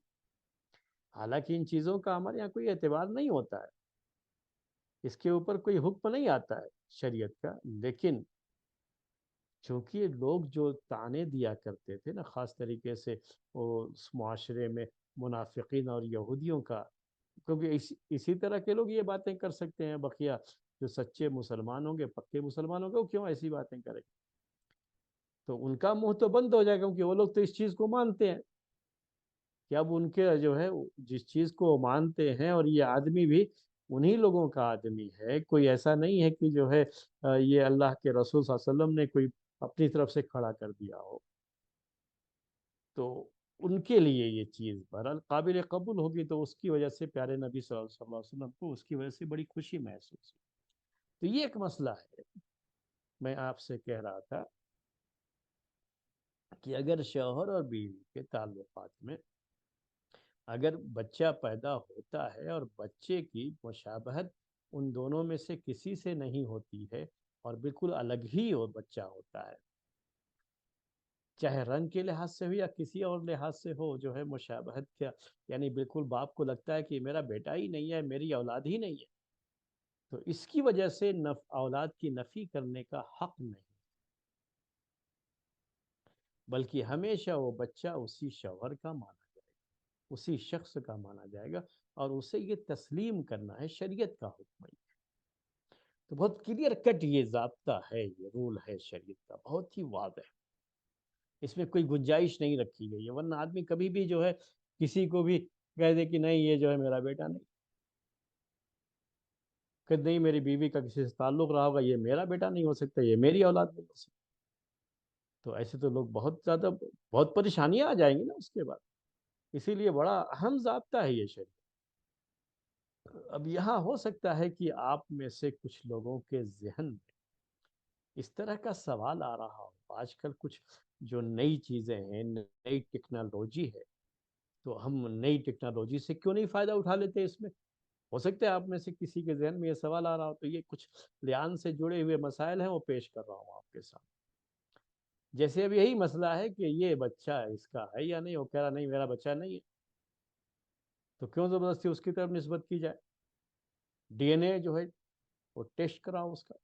حالانکہ ان چیزوں کا ہمارے یہاں کوئی اعتبار نہیں ہوتا ہے، اس کے اوپر کوئی حکم نہیں آتا ہے شریعت کا، لیکن چونکہ لوگ جو طعنے دیا کرتے تھے نا، خاص طریقے سے وہ اس معاشرے میں منافقین اور یہودیوں کا، کیونکہ اسی طرح کے لوگ یہ باتیں کر سکتے ہیں، بقیہ جو سچے مسلمان ہوں گے، پکے مسلمان ہوں گے، وہ کیوں ایسی باتیں کریں گے؟ تو ان کا منہ تو بند ہو جائے گا، کیونکہ وہ لوگ تو اس چیز کو مانتے ہیں کہ اب ان کے جو ہے جس چیز کو وہ مانتے ہیں، اور یہ آدمی بھی انہی لوگوں کا آدمی ہے، کوئی ایسا نہیں ہے کہ جو ہے یہ اللہ کے رسول صلی اللہ علیہ وسلم نے کوئی اپنی طرف سے کھڑا کر دیا ہو۔ تو ان کے لیے یہ چیز بہرحال قابل قبول ہوگی، تو اس کی وجہ سے پیارے نبی صلی اللہ علیہ وسلم کو اس کی وجہ سے بڑی خوشی محسوس ہوئی۔ تو یہ ایک مسئلہ ہے، میں آپ سے کہہ رہا تھا کہ اگر شوہر اور بیوی کے تعلقات میں اگر بچہ پیدا ہوتا ہے اور بچے کی مشابہت ان دونوں میں سے کسی سے نہیں ہوتی ہے، اور بالکل الگ ہی وہ بچہ ہوتا ہے، چاہے رنگ کے لحاظ سے ہو یا کسی اور لحاظ سے ہو، جو ہے مشابہت کیا، یعنی بالکل باپ کو لگتا ہے کہ میرا بیٹا ہی نہیں ہے، میری اولاد ہی نہیں ہے، تو اس کی وجہ سے اولاد کی نفی کرنے کا حق نہیں، بلکہ ہمیشہ وہ بچہ اسی شوہر کا مانا جائے گا، اسی شخص کا مانا جائے گا، اور اسے یہ تسلیم کرنا ہے، شریعت کا حکم ہے۔ تو بہت کلیئر کٹ یہ ضابطہ ہے، یہ رول ہے شریعت کا، بہت ہی واضح، اس میں کوئی گنجائش نہیں رکھی گئی ہے، ورنہ آدمی کبھی بھی جو ہے کسی کو بھی کہہ دے کہ نہیں یہ جو ہے میرا بیٹا نہیں، کہ نہیں میری بیوی کا کسی سے تعلق رہا ہوگا، یہ میرا بیٹا نہیں ہو سکتا، یہ میری اولاد نہیں ہو سکتی، تو ایسے تو لوگ بہت زیادہ، بہت پریشانیاں آ جائیں گی نا اس کے بعد، اسی لیے بڑا اہم ضابطہ ہے یہ شریعت۔ اب یہاں ہو سکتا ہے کہ آپ میں سے کچھ لوگوں کے ذہن میں اس طرح کا سوال آ رہا ہو، آج کل کچھ جو نئی چیزیں ہیں، نئی ٹیکنالوجی ہے، تو ہم نئی ٹیکنالوجی سے کیوں نہیں فائدہ اٹھا لیتے اس میں؟ ہو سکتا ہے آپ میں سے کسی کے ذہن میں یہ سوال آ رہا ہو، تو یہ کچھ لیان سے جڑے ہوئے مسائل ہیں، وہ پیش کر رہا ہوں آپ کے ساتھ۔ جیسے اب یہی مسئلہ ہے کہ یہ بچہ اس کا ہے یا نہیں، وہ کہہ رہا نہیں میرا بچہ نہیں ہے، تو کیوں زبردستی اس کی طرف نسبت کی جائے؟ ڈی این اے جو ہے وہ ٹیسٹ کراؤ اس کا،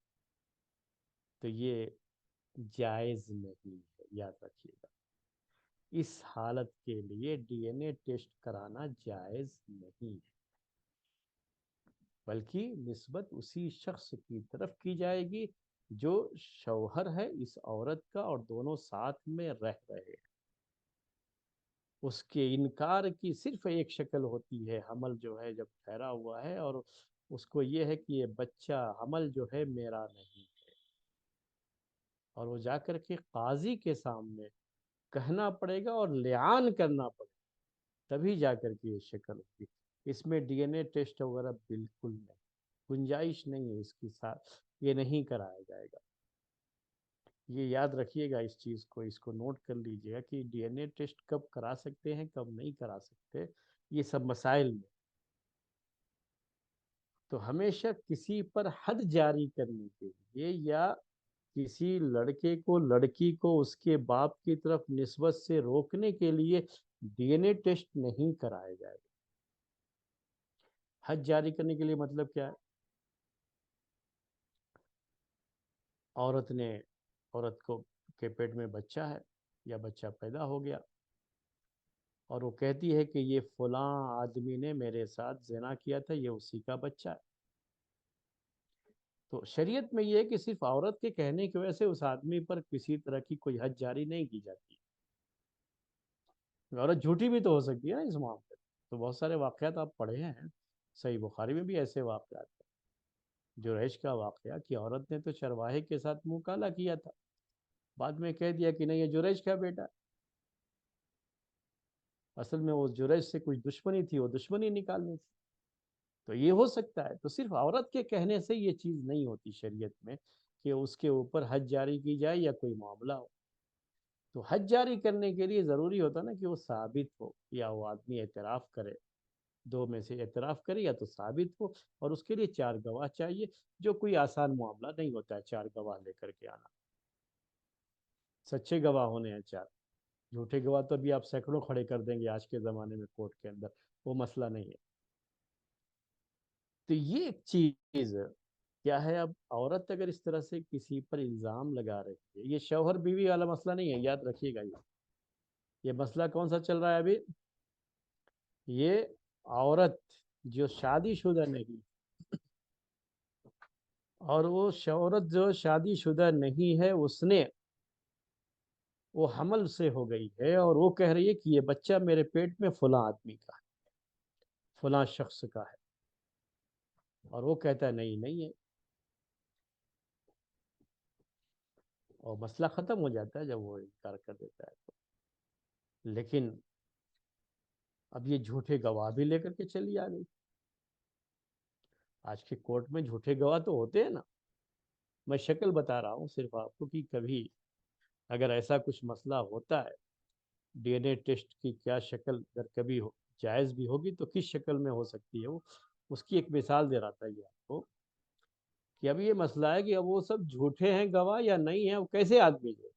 تو یہ جائز نہیں ہے، یاد رکھیے گا۔ اس حالت کے لیے ڈی این اے ٹیسٹ کرانا جائز نہیں ہے، بلکہ نسبت اسی شخص کی طرف کی جائے گی جو شوہر ہے اس عورت کا اور دونوں ساتھ میں رہ رہے ہیں۔ اس کے انکار کی صرف ایک شکل ہوتی ہے، حمل جو ہے جب ٹھہرا ہوا ہے اور اس کو یہ ہے کہ یہ بچہ حمل جو ہے میرا نہیں ہے، اور وہ جا کر کے قاضی کے سامنے کہنا پڑے گا اور لعان کرنا پڑے گا، تبھی جا کر کے یہ شکل ہوگی۔ اس میں ڈی این اے ٹیسٹ وغیرہ بالکل نہیں، گنجائش نہیں ہے اس کی، ساتھ یہ نہیں کرایا جائے گا۔ یہ یاد رکھیے گا، اس چیز کو، اس کو نوٹ کر لیجیے گا کہ ڈی این اے ٹیسٹ کب کرا سکتے ہیں، کب نہیں کرا سکتے، یہ سب مسائل میں۔ تو ہمیشہ کسی پر حد جاری کرنے کے لیے یا کسی لڑکے کو لڑکی کو اس کے باپ کی طرف نسبت سے روکنے کے لیے ڈی این اے ٹیسٹ نہیں کرایا جائے گا۔ حد جاری کرنے کے لیے مطلب کیا ہے؟ عورت کو کے پیٹ میں بچہ ہے یا بچہ پیدا ہو گیا، اور وہ کہتی ہے کہ یہ فلاں آدمی نے میرے ساتھ زنا کیا تھا، یہ اسی کا بچہ ہے، تو شریعت میں یہ ہے کہ صرف عورت کے کہنے کی وجہ سے اس آدمی پر کسی طرح کی کوئی حد جاری نہیں کی جاتی۔ عورت جھوٹی بھی تو ہو سکتی ہے نا اس معاملے میں، تو بہت سارے واقعات آپ پڑھے ہیں، صحیح بخاری میں بھی ایسے واقعات ہیں۔ جریج کا واقعہ کہ عورت نے تو چرواہے کے ساتھ منہ کالا کیا تھا، بعد میں کہہ دیا کہ نہیں یہ جریج کا بیٹا ہے، اصل میں وہ جریج سے کچھ دشمنی تھی، وہ دشمنی نکالنی تھی۔ تو یہ ہو سکتا ہے، تو صرف عورت کے کہنے سے یہ چیز نہیں ہوتی شریعت میں کہ اس کے اوپر حد جاری کی جائے یا کوئی معاملہ ہو۔ تو حد جاری کرنے کے لیے ضروری ہوتا نا کہ وہ ثابت ہو، یا وہ آدمی اعتراف کرے، دو میں سے اعتراف کرے یا تو ثابت ہو، اور اس کے لیے 4 گواہ چاہیے، جو کوئی آسان معاملہ نہیں ہوتا ہے 4 گواہ لے کر کے آنا۔ سچے گواہ ہونے ہیں 4، جھوٹے گواہ تو ابھی آپ سینکڑوں کھڑے کر دیں گے آج کے زمانے میں کورٹ کے اندر، وہ مسئلہ نہیں ہے۔ تو یہ ایک چیز کیا ہے، اب عورت اگر اس طرح سے کسی پر الزام لگا رہی ہے، یہ شوہر بیوی والا مسئلہ نہیں ہے، یاد رکھیے گا۔ یہ مسئلہ کون سا چل رہا ہے ابھی؟ یہ عورت جو شادی شدہ نہیں، اور وہ عورت جو شادی شدہ نہیں ہے، اس نے وہ حمل سے ہو گئی ہے، اور وہ کہہ رہی ہے کہ یہ بچہ میرے پیٹ میں فلاں آدمی کا ہے، فلاں شخص کا ہے، اور وہ کہتا ہے نہیں نہیں ہے، اور مسئلہ ختم ہو جاتا ہے جب وہ انکار کر دیتا ہے تو۔ لیکن اب یہ جھوٹے گواہ بھی لے کر کے چلی آ گئی۔ آج کے کورٹ میں جھوٹے گواہ تو ہوتے ہیں نا، میں شکل بتا رہا ہوں صرف آپ کو کہ کبھی اگر ایسا کچھ مسئلہ ہوتا ہے، ڈی این اے ٹیسٹ کی کیا شکل اگر کبھی جائز بھی ہوگی تو کس شکل میں ہو سکتی ہے، وہ اس کی ایک مثال دے رہا تھا یہ آپ کو، کہ اب یہ مسئلہ ہے کہ اب وہ سب جھوٹے ہیں گواہ یا نہیں ہیں، وہ کیسے آدمی جو۔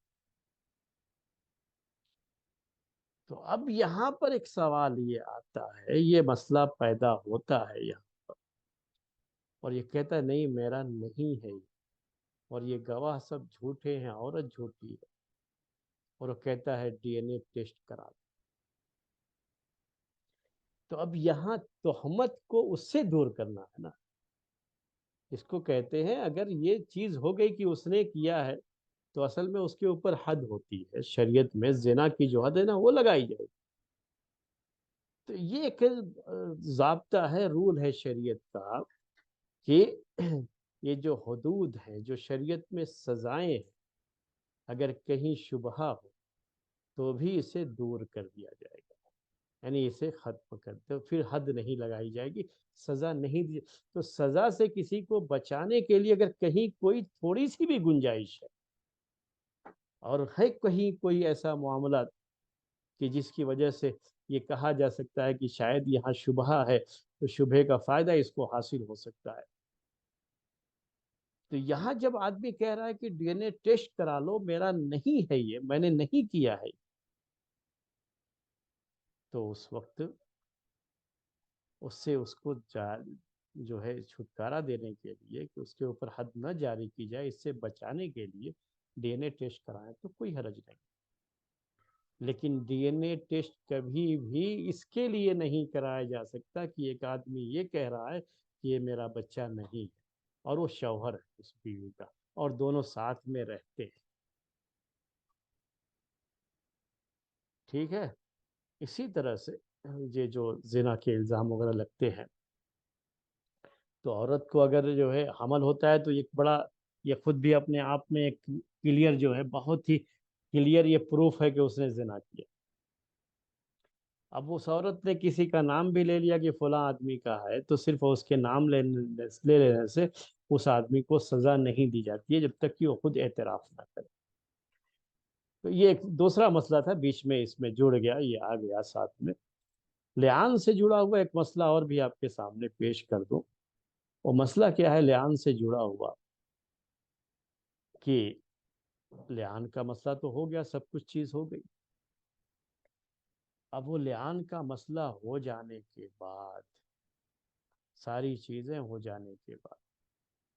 تو اب یہاں پر ایک سوال یہ آتا ہے، یہ مسئلہ پیدا ہوتا ہے یہاں، اور یہ کہتا ہے نہیں میرا نہیں ہے، اور یہ گواہ سب جھوٹے ہیں، عورت جھوٹی ہے، اور وہ کہتا ہے ڈی این اے ٹیسٹ کرا دو۔ تو اب یہاں تہمت کو اس سے دور کرنا ہے نا، اس کو کہتے ہیں اگر یہ چیز ہو گئی کہ اس نے کیا ہے، تو اصل میں اس کے اوپر حد ہوتی ہے، شریعت میں زنا کی جو حد ہے نا وہ لگائی جائے گی۔ تو یہ ایک ضابطہ ہے، رول ہے شریعت کا، کہ یہ جو حدود ہیں، جو شریعت میں سزائیں ہیں، اگر کہیں شبہہ ہو تو بھی اسے دور کر دیا جائے گا۔ یعنی اسے ختم کر دو، پھر حد نہیں لگائی جائے گی، سزا نہیں دی۔ تو سزا سے کسی کو بچانے کے لیے اگر کہیں کوئی تھوڑی سی بھی گنجائش ہے، اور ہے کہیں کوئی ایسا معاملہ کہ جس کی وجہ سے یہ کہا جا سکتا ہے کہ شاید یہاں شبہہ ہے، تو شبہے کا فائدہ اس کو حاصل ہو سکتا ہے۔ تو یہاں جب آدمی کہہ رہا ہے کہ ڈی این اے ٹیسٹ کرا لو، میرا نہیں ہے یہ، میں نے نہیں کیا ہے، تو اس وقت اس سے اس کو جو ہے چھٹکارا دینے کے لیے کہ اس کے اوپر حد نہ جاری کی جائے، اس سے بچانے کے لیے ڈی این اے ٹیسٹ کرائیں تو کوئی حرج نہیں۔ لیکن ڈی این اے ٹیسٹ کبھی بھی اس کے لیے نہیں کرایا جا سکتا کہ ایک آدمی یہ کہہ رہا ہے کہ یہ میرا بچہ نہیں ہے، اور وہ شوہر ہے اس بیوی کا، اور دونوں ساتھ میں رہتے ہیں، ٹھیک ہے۔ اسی طرح سے یہ جو زنا کے الزام وغیرہ لگتے ہیں، تو عورت کو اگر جو ہے حمل ہوتا ہے تو ایک بڑا، یہ خود بھی اپنے آپ میں ایک کلیئر جو ہے، بہت ہی کلیئر یہ پروف ہے کہ اس نے زنا کیا۔ اب اس عورت نے کسی کا نام بھی لے لیا کہ فلاں آدمی کا ہے، تو صرف اس کے نام لے لینے سے اس آدمی کو سزا نہیں دی جاتی ہے جب تک کہ وہ خود اعتراف نہ کرے۔ تو یہ ایک دوسرا مسئلہ تھا، بیچ میں اس میں جڑ گیا، یہ آ گیا ساتھ میں۔ لعان سے جڑا ہوا ایک مسئلہ اور بھی آپ کے سامنے پیش کر دوں۔ وہ مسئلہ کیا ہے لعان سے جڑا ہوا؟ کہ لعان کا مسئلہ تو ہو گیا، سب کچھ چیز ہو گئی، اب وہ لعان کا مسئلہ ہو جانے کے بعد، ساری چیزیں ہو جانے کے بعد،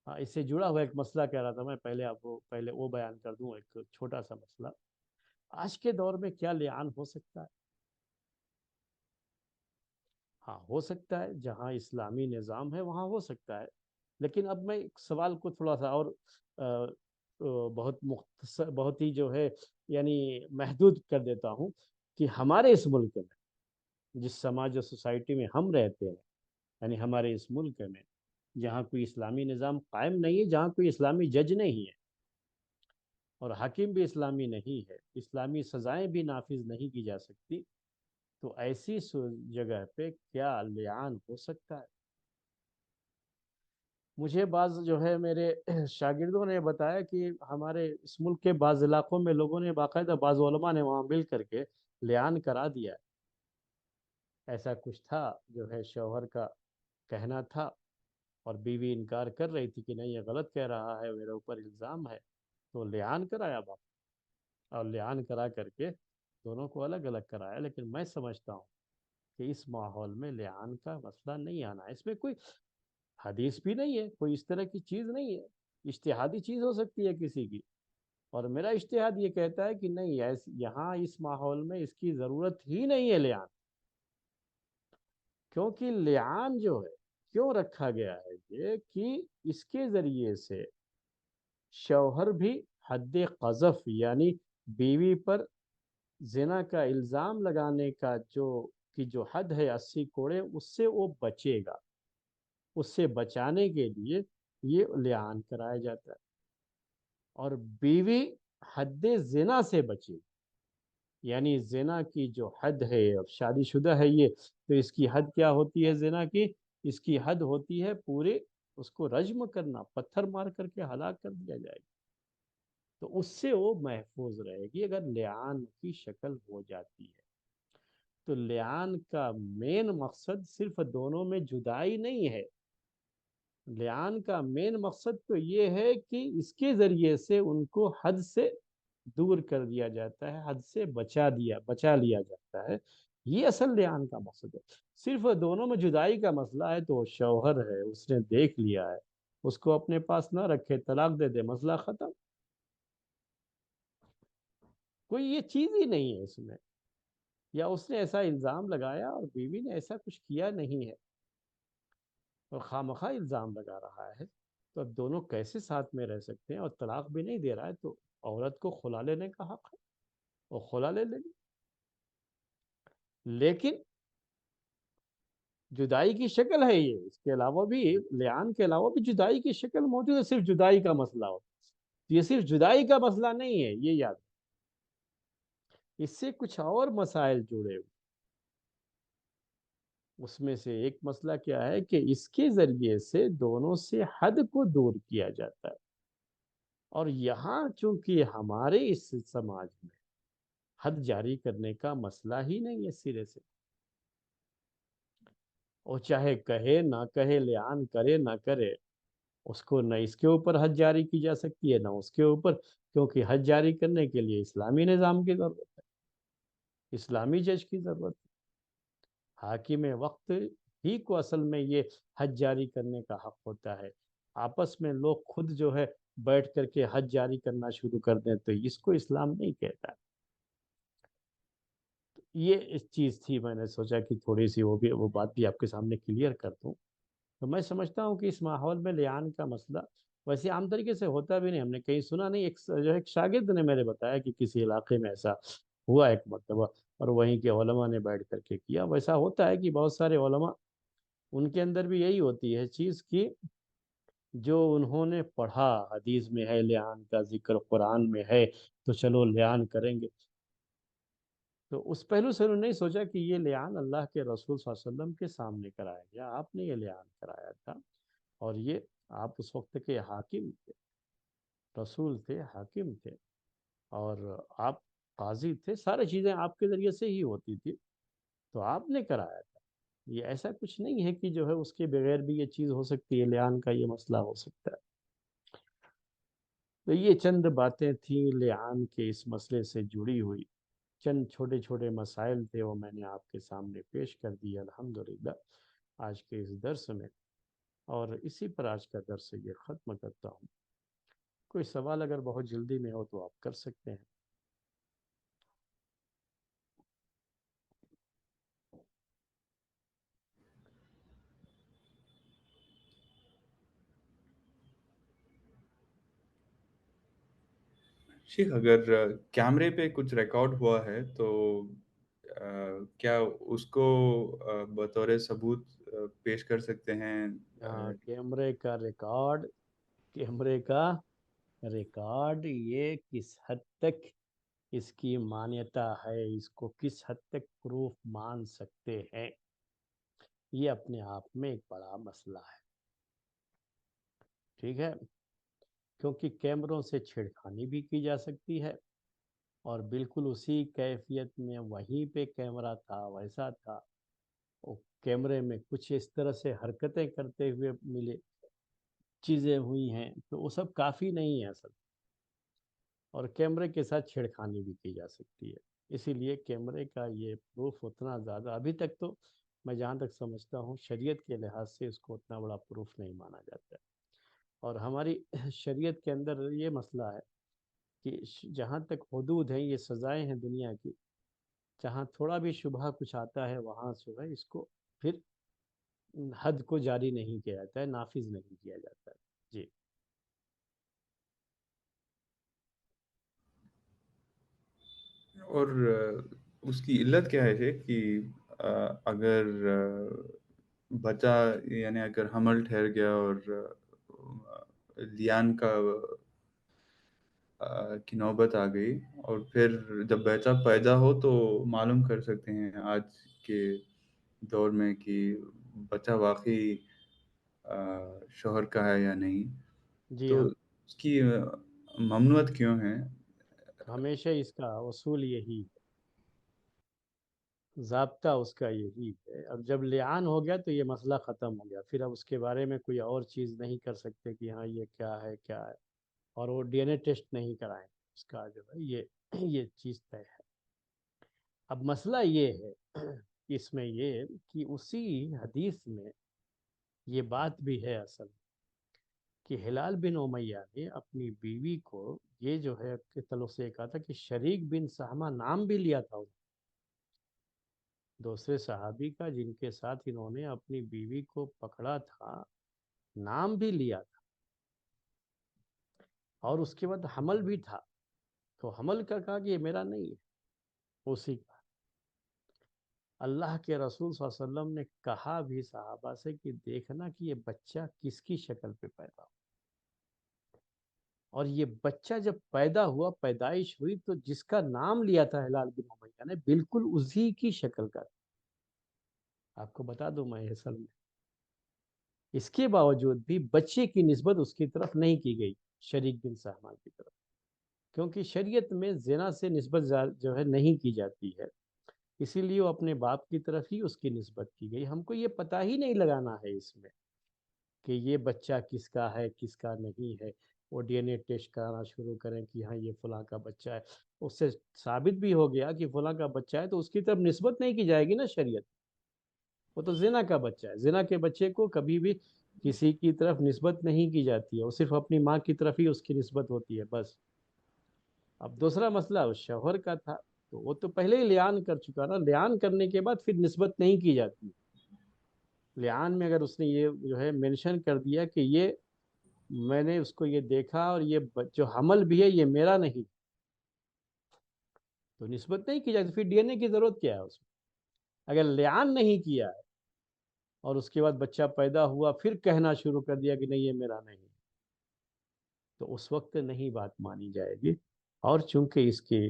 ہاں اس سے جڑا ہوا ایک مسئلہ کہہ رہا تھا میں، پہلے آپ کو پہلے وہ بیان کر دوں، ایک چھوٹا سا مسئلہ۔ آج کے دور میں کیا لعان ہو سکتا ہے؟ ہاں ہو سکتا ہے، جہاں اسلامی نظام ہے وہاں ہو سکتا ہے، لیکن اب میں ایک سوال کو تھوڑا سا اور بہت مختصر، بہت ہی جو ہے یعنی محدود کر دیتا ہوں، کہ ہمارے اس ملک میں، جس سماج و سوسائٹی میں ہم رہتے ہیں، یعنی ہمارے اس ملک میں جہاں کوئی اسلامی نظام قائم نہیں ہے، جہاں کوئی اسلامی جج نہیں ہے اور حاکم بھی اسلامی نہیں ہے، اسلامی سزائیں بھی نافذ نہیں کی جا سکتی، تو ایسی جگہ پہ کیا لعان ہو سکتا ہے؟ مجھے بعض جو ہے میرے شاگردوں نے بتایا کہ ہمارے اس ملک کے بعض علاقوں میں لوگوں نے باقاعدہ، بعض علماء نے وہاں مل کر کے لعان کرا دیا ہے۔ ایسا کچھ تھا، جو ہے شوہر کا کہنا تھا، اور بیوی انکار کر رہی تھی کہ نہیں یہ غلط کہہ رہا ہے، میرے اوپر الزام ہے، تو لعان کرایا باپ، اور لعان کرا کر کے دونوں کو الگ الگ کرایا۔ لیکن میں سمجھتا ہوں کہ اس ماحول میں لعان کا مسئلہ نہیں آنا ہے، اس میں کوئی حدیث بھی نہیں ہے، کوئی اس طرح کی چیز نہیں ہے، اجتہادی چیز ہو سکتی ہے کسی کی، اور میرا اجتہاد یہ کہتا ہے کہ نہیں، یہاں اس ماحول میں اس کی ضرورت ہی نہیں ہے لعان، کیونکہ لعان جو ہے کیوں رکھا گیا ہے یہ کہ اس کے ذریعے سے شوہر بھی حد قذف، یعنی بیوی پر زنا کا الزام لگانے کا جو حد ہے 80 کوڑے، اس سے وہ بچے گا، اس سے بچانے کے لیے یہ لعان کرایا جاتا ہے، اور بیوی حد زنا سے بچے گی، یعنی زنا کی جو حد ہے، اب شادی شدہ ہے یہ، تو اس کی حد کیا ہوتی ہے زنا کی؟ اس کی حد ہوتی ہے پورے اس کو رجم کرنا، پتھر مار کر کے ہلاک کر دیا جائے گا، تو اس سے وہ محفوظ رہے گی اگر لعان کی شکل ہو جاتی ہے۔ تو لعان کا مین مقصد صرف دونوں میں جدائی نہیں ہے، لعان کا مین مقصد تو یہ ہے کہ اس کے ذریعے سے ان کو حد سے دور کر دیا جاتا ہے، حد سے بچا لیا جاتا ہے، یہ اصل لعان کا مقصد ہے۔ صرف دونوں میں جدائی کا مسئلہ ہے تو شوہر ہے، اس نے دیکھ لیا ہے، اس کو اپنے پاس نہ رکھے، طلاق دے دے، مسئلہ ختم، کوئی یہ چیز ہی نہیں ہے اس میں، یا اس نے ایسا الزام لگایا اور بیوی نے ایسا کچھ کیا نہیں ہے اور خواہ الزام لگا رہا ہے، تو اب دونوں کیسے ساتھ میں رہ سکتے ہیں؟ اور طلاق بھی نہیں دے رہا ہے، تو عورت کو خلا لینے کا حق ہے، وہ خلا لے لے گی، لیکن جدائی کی شکل ہے یہ، اس کے علاوہ بھی، لعان کے علاوہ بھی جدائی کی شکل موجود ہے، صرف جدائی کا مسئلہ ہو، یہ صرف جدائی کا مسئلہ نہیں ہے، یہ یاد، اس سے کچھ اور مسائل جڑے ہوئے، اس میں سے ایک مسئلہ کیا ہے کہ اس کے ذریعے سے دونوں سے حد کو دور کیا جاتا ہے، اور یہاں چونکہ ہمارے اس سماج میں حد جاری کرنے کا مسئلہ ہی نہیں ہے سرے سے، وہ چاہے کہے نہ کہے، لعان کرے نہ کرے، اس کو نہ اس کے اوپر حد جاری کی جا سکتی ہے نہ اس کے اوپر، کیونکہ حد جاری کرنے کے لیے اسلامی نظام کی ضرورت ہے، اسلامی جج کی ضرورت ہے۔ حاکم وقت ہی کو اصل میں یہ حد جاری کرنے کا حق ہوتا ہے۔ آپس میں لوگ خود جو ہے بیٹھ کر کے حد جاری کرنا شروع کر دیں تو اس کو اسلام نہیں کہتا۔ یہ اس چیز تھی، میں نے سوچا کہ تھوڑی سی وہ بات بھی آپ کے سامنے کلیئر کر دوں۔ تو میں سمجھتا ہوں کہ اس ماحول میں لیان کا مسئلہ ویسے عام طریقے سے ہوتا بھی نہیں، ہم نے کہیں سنا نہیں۔ ایک شاگرد نے میرے بتایا کہ کسی علاقے میں ایسا ہوا ایک مرتبہ، اور وہیں کے علماء نے بیٹھ کر کے کیا۔ ویسا ہوتا ہے کہ بہت سارے علماء، ان کے اندر بھی یہی ہوتی ہے چیز کی، جو انہوں نے پڑھا حدیث میں ہے لیان کا ذکر، قرآن میں ہے، تو چلو لیان کریں گے۔ تو اس پہلو سے انہوں نے نہیں سوچا کہ یہ لیان اللہ کے رسول صلی اللہ علیہ وسلم کے سامنے کرایا گیا، آپ نے یہ لیان کرایا تھا، اور یہ آپ اس وقت کے حاکم تھے، رسول تھے، حاکم تھے، اور آپ قاضی تھے، سارے چیزیں آپ کے ذریعے سے ہی ہوتی تھی، تو آپ نے کرایا تھا۔ یہ ایسا کچھ نہیں ہے کہ جو ہے اس کے بغیر بھی یہ چیز ہو سکتی ہے، لیان کا یہ مسئلہ ہو سکتا ہے۔ تو یہ چند باتیں تھیں لیان کے اس مسئلے سے جڑی ہوئی، چند چھوٹے چھوٹے مسائل تھے، وہ میں نے آپ کے سامنے پیش کر دی الحمدللہ آج کے اس درس میں، اور اسی پر آج کا درس یہ ختم کرتا ہوں۔ کوئی سوال اگر بہت جلدی میں ہو تو آپ کر سکتے ہیں۔ شیخ، اگر کیمرے پہ کچھ ریکارڈ ہوا ہے تو کیا اس کو بطور ثبوت پیش کر سکتے ہیں؟ ہاں، کیمرے کا ریکارڈ یہ کس حد تک اس کی مانیتا ہے، اس کو کس حد تک پروف مان سکتے ہیں، یہ اپنے آپ میں ایک بڑا مسئلہ ہے، ٹھیک ہے؟ کیونکہ کیمروں سے چھیڑخانی بھی کی جا سکتی ہے، اور بالکل اسی کیفیت میں وہیں پہ کیمرہ تھا، ویسا تھا، وہ کیمرے میں کچھ اس طرح سے حرکتیں کرتے ہوئے ملے، چیزیں ہوئی ہیں، تو وہ سب کافی نہیں ہے اصل، اور کیمرے کے ساتھ چھیڑخانی بھی کی جا سکتی ہے۔ اسی لیے کیمرے کا یہ پروف اتنا زیادہ ابھی تک تو میں جہاں تک سمجھتا ہوں شریعت کے لحاظ سے اس کو اتنا بڑا پروف نہیں مانا جاتا ہے، اور ہماری شریعت کے اندر یہ مسئلہ ہے کہ جہاں تک حدود ہیں، یہ سزائیں ہیں دنیا کی، جہاں تھوڑا بھی شبہ کچھ آتا ہے وہاں جو ہے اس کو پھر حد کو جاری نہیں کیا جاتا ہے، نافذ نہیں کیا جاتا ہے۔ جی اور اس کی علت کیا ہے شیخ کہ اگر بچہ، یعنی اگر حمل ٹھہر گیا اور لیان کی نوبت آ گئی، اور پھر جب بچہ پیدا ہو تو معلوم کر سکتے ہیں آج کے دور میں کہ بچہ واقعی شوہر کا ہے یا نہیں، جی تو ہاں، اس کی ممنوعت کیوں ہے؟ ہمیشہ اس کا اصول یہی ہے، ضابطہ اس کا یہی ہے۔ اب جب لعان ہو گیا تو یہ مسئلہ ختم ہو گیا، پھر اب اس کے بارے میں کوئی اور چیز نہیں کر سکتے کہ ہاں یہ کیا ہے کیا ہے، اور وہ ڈی این اے ٹیسٹ نہیں کرائیں، اس کا جو ہے یہ چیز طے ہے۔ اب مسئلہ یہ ہے اس میں یہ کہ اسی حدیث میں یہ بات بھی ہے اصل کہ ہلال بن امیہ نے اپنی بیوی کو یہ جو ہے کے تعلق سے کہا تھا کہ شریک بن سہمہ نام بھی لیا تھا دوسرے صحابی کا جن کے ساتھ انہوں نے اپنی بیوی کو پکڑا تھا، نام بھی لیا تھا، اور اس کے بعد حمل بھی تھا، تو حمل کا کہا کہ یہ میرا نہیں ہے، اسی کا۔ اللہ کے رسول صلی اللہ علیہ وسلم نے کہا بھی صحابہ سے کہ دیکھنا کہ یہ بچہ کس کی شکل پہ پیدا ہو، اور یہ بچہ جب پیدا ہوا، پیدائش ہوئی، تو جس کا نام لیا تھا ہلال بن امیہ نے بالکل اسی کی شکل کا تھا۔ آپ کو بتا دوں میں اصل میں اس کے باوجود بھی بچے کی نسبت اس کی طرف نہیں کی گئی، شریک بن سہمان کی طرف، کیونکہ شریعت میں زنا سے نسبت جو ہے نہیں کی جاتی ہے، اسی لیے وہ اپنے باپ کی طرف ہی اس کی نسبت کی گئی۔ ہم کو یہ پتہ ہی نہیں لگانا ہے اس میں کہ یہ بچہ کس کا ہے کس کا نہیں ہے، وہ ڈی این اے ٹیسٹ کرانا شروع کریں کہ ہاں یہ فلاں کا بچہ ہے، اس سے ثابت بھی ہو گیا کہ فلاں کا بچہ ہے تو اس کی طرف نسبت نہیں کی جائے گی نا شریعت، وہ تو زنا کا بچہ ہے، زنا کے بچے کو کبھی بھی کسی کی طرف نسبت نہیں کی جاتی ہے، وہ صرف اپنی ماں کی طرف ہی اس کی نسبت ہوتی ہے بس۔ اب دوسرا مسئلہ اس شوہر کا تھا، تو وہ تو پہلے ہی لیان کر چکا نا، لیان کرنے کے بعد پھر نسبت نہیں کی جاتی، لیان میں اگر اس نے یہ جو ہے مینشن کر دیا کہ یہ میں نے اس کو یہ دیکھا اور یہ جو حمل بھی ہے یہ میرا نہیں، تو نسبت نہیں کی جاتی، پھر ڈی این اے کی ضرورت کیا ہے اس میں؟ اگر لیان نہیں کیا ہے اور اس کے بعد بچہ پیدا ہوا پھر کہنا شروع کر دیا کہ نہیں یہ میرا نہیں، تو اس وقت نہیں بات مانی جائے گی۔ اور چونکہ اس کی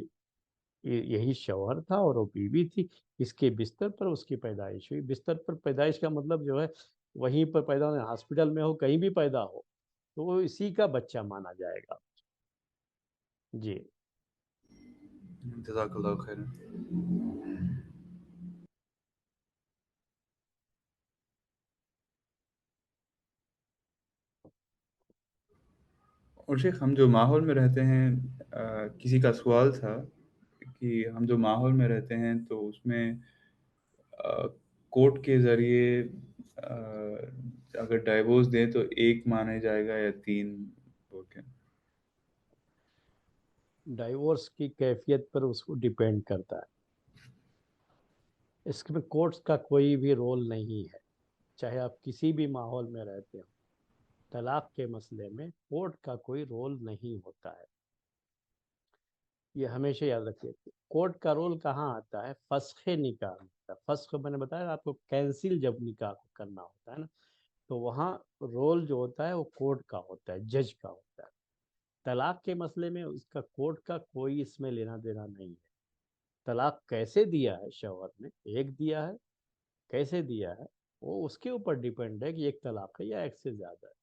یہی شوہر تھا اور وہ بیوی تھی، اس کے بستر پر اس کی پیدائش ہوئی، بستر پر پیدائش کا مطلب جو ہے وہیں پر پیدا ہونا، ہاسپٹل میں ہو کہیں بھی پیدا ہو تو وہ اسی کا بچہ مانا جائے گا۔ جی جزاک اللہ خیر۔ اور شیخ ہم جو ماحول میں رہتے ہیں، کسی کا سوال تھا کہ ہم جو ماحول میں رہتے ہیں تو اس میں کورٹ کے ذریعے اگر ڈائیورس دیں تو ایک مانا جائے گا یا تین بول کے؟ ڈائیورس کی کیفیت پر اس کو ڈیپینڈ کرتا ہے، اس میں کورٹس کا کوئی بھی رول نہیں ہے، چاہے آپ کسی بھی ماحول میں رہتے ہو، طلاق کے مسئلے میں کورٹ کا کوئی رول نہیں ہوتا ہے، یہ ہمیشہ یاد رکھیے۔ کورٹ کا رول کہاں آتا ہے؟ فسخ نکاح میں ہوتا ہے، فسخ میں نے بتایا آپ کو، کینسل جب نکاح کو کرنا ہوتا ہے نا، تو وہاں رول جو ہوتا ہے وہ کورٹ کا ہوتا ہے، جج کا ہوتا ہے۔ طلاق کے مسئلے میں اس کا کورٹ کا کوئی اس میں لینا دینا نہیں ہے۔ طلاق کیسے دیا ہے شوہر نے، ایک دیا ہے، کیسے دیا ہے وہ اس کے اوپر ڈیپینڈ ہے کہ ایک طلاق ہے یا ایک سے زیادہ ہے۔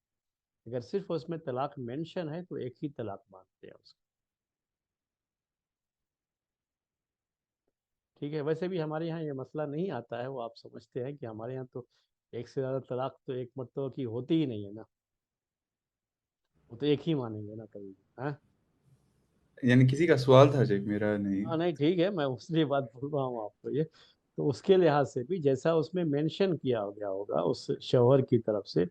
اگر صرف اس میں طلاق مینشن ہے تو ایک ہی طلاق مانتے ہیں اس کو، ٹھیک ہے۔ ویسے بھی ہمارے یہاں یہ مسئلہ نہیں آتا ہے، وہ آپ سمجھتے ہیں کہ ہمارے یہاں تو ایک سے زیادہ طلاق تو ایک مرتبہ کی ہوتی ہی نہیں ہے نا، وہ تو ایک ہی مانیں گے نا کبھی بھی، ہاں یعنی کسی کا سوال تھا شیخ، میرا نہیں۔ ہاں، نہیں ٹھیک ہے، میں اس لیے بات بول رہا ہوں آپ کو یہ، تو اس کے لحاظ سے بھی جیسا اس میں مینشن کیا گیا ہوگا اس شوہر کی طرف سے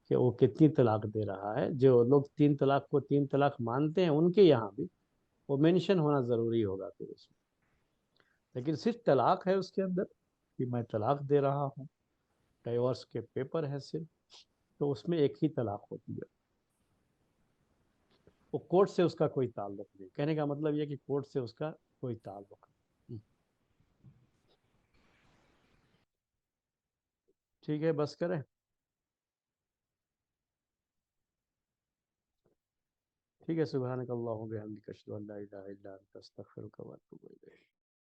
کہ وہ کتنی طلاق دے رہا ہے، جو لوگ تین طلاق کو تین طلاق مانتے ہیں ان کے یہاں بھی وہ مینشن ہونا ضروری ہوگا پھر اس میں، لیکن صرف طلاق ہے اس کے اندر کہ میں طلاق دے رہا ہوں، ڈائیورس کے پیپر ہے صرف، تو اس میں ایک ہی طلاق ہوتی ہے، وہ کورٹ سے اس کا کوئی تعلق نہیں، کہنے کا مطلب یہ کہ کورٹ سے اس کا کوئی تعلق نہیں۔ ٹھیک ہے، بس کریں؟ ٹھیک ہے، سبحانک اللہم و بحمدک، اشہد ان لا الہ الا انت، استغفرک و اتوب الیک۔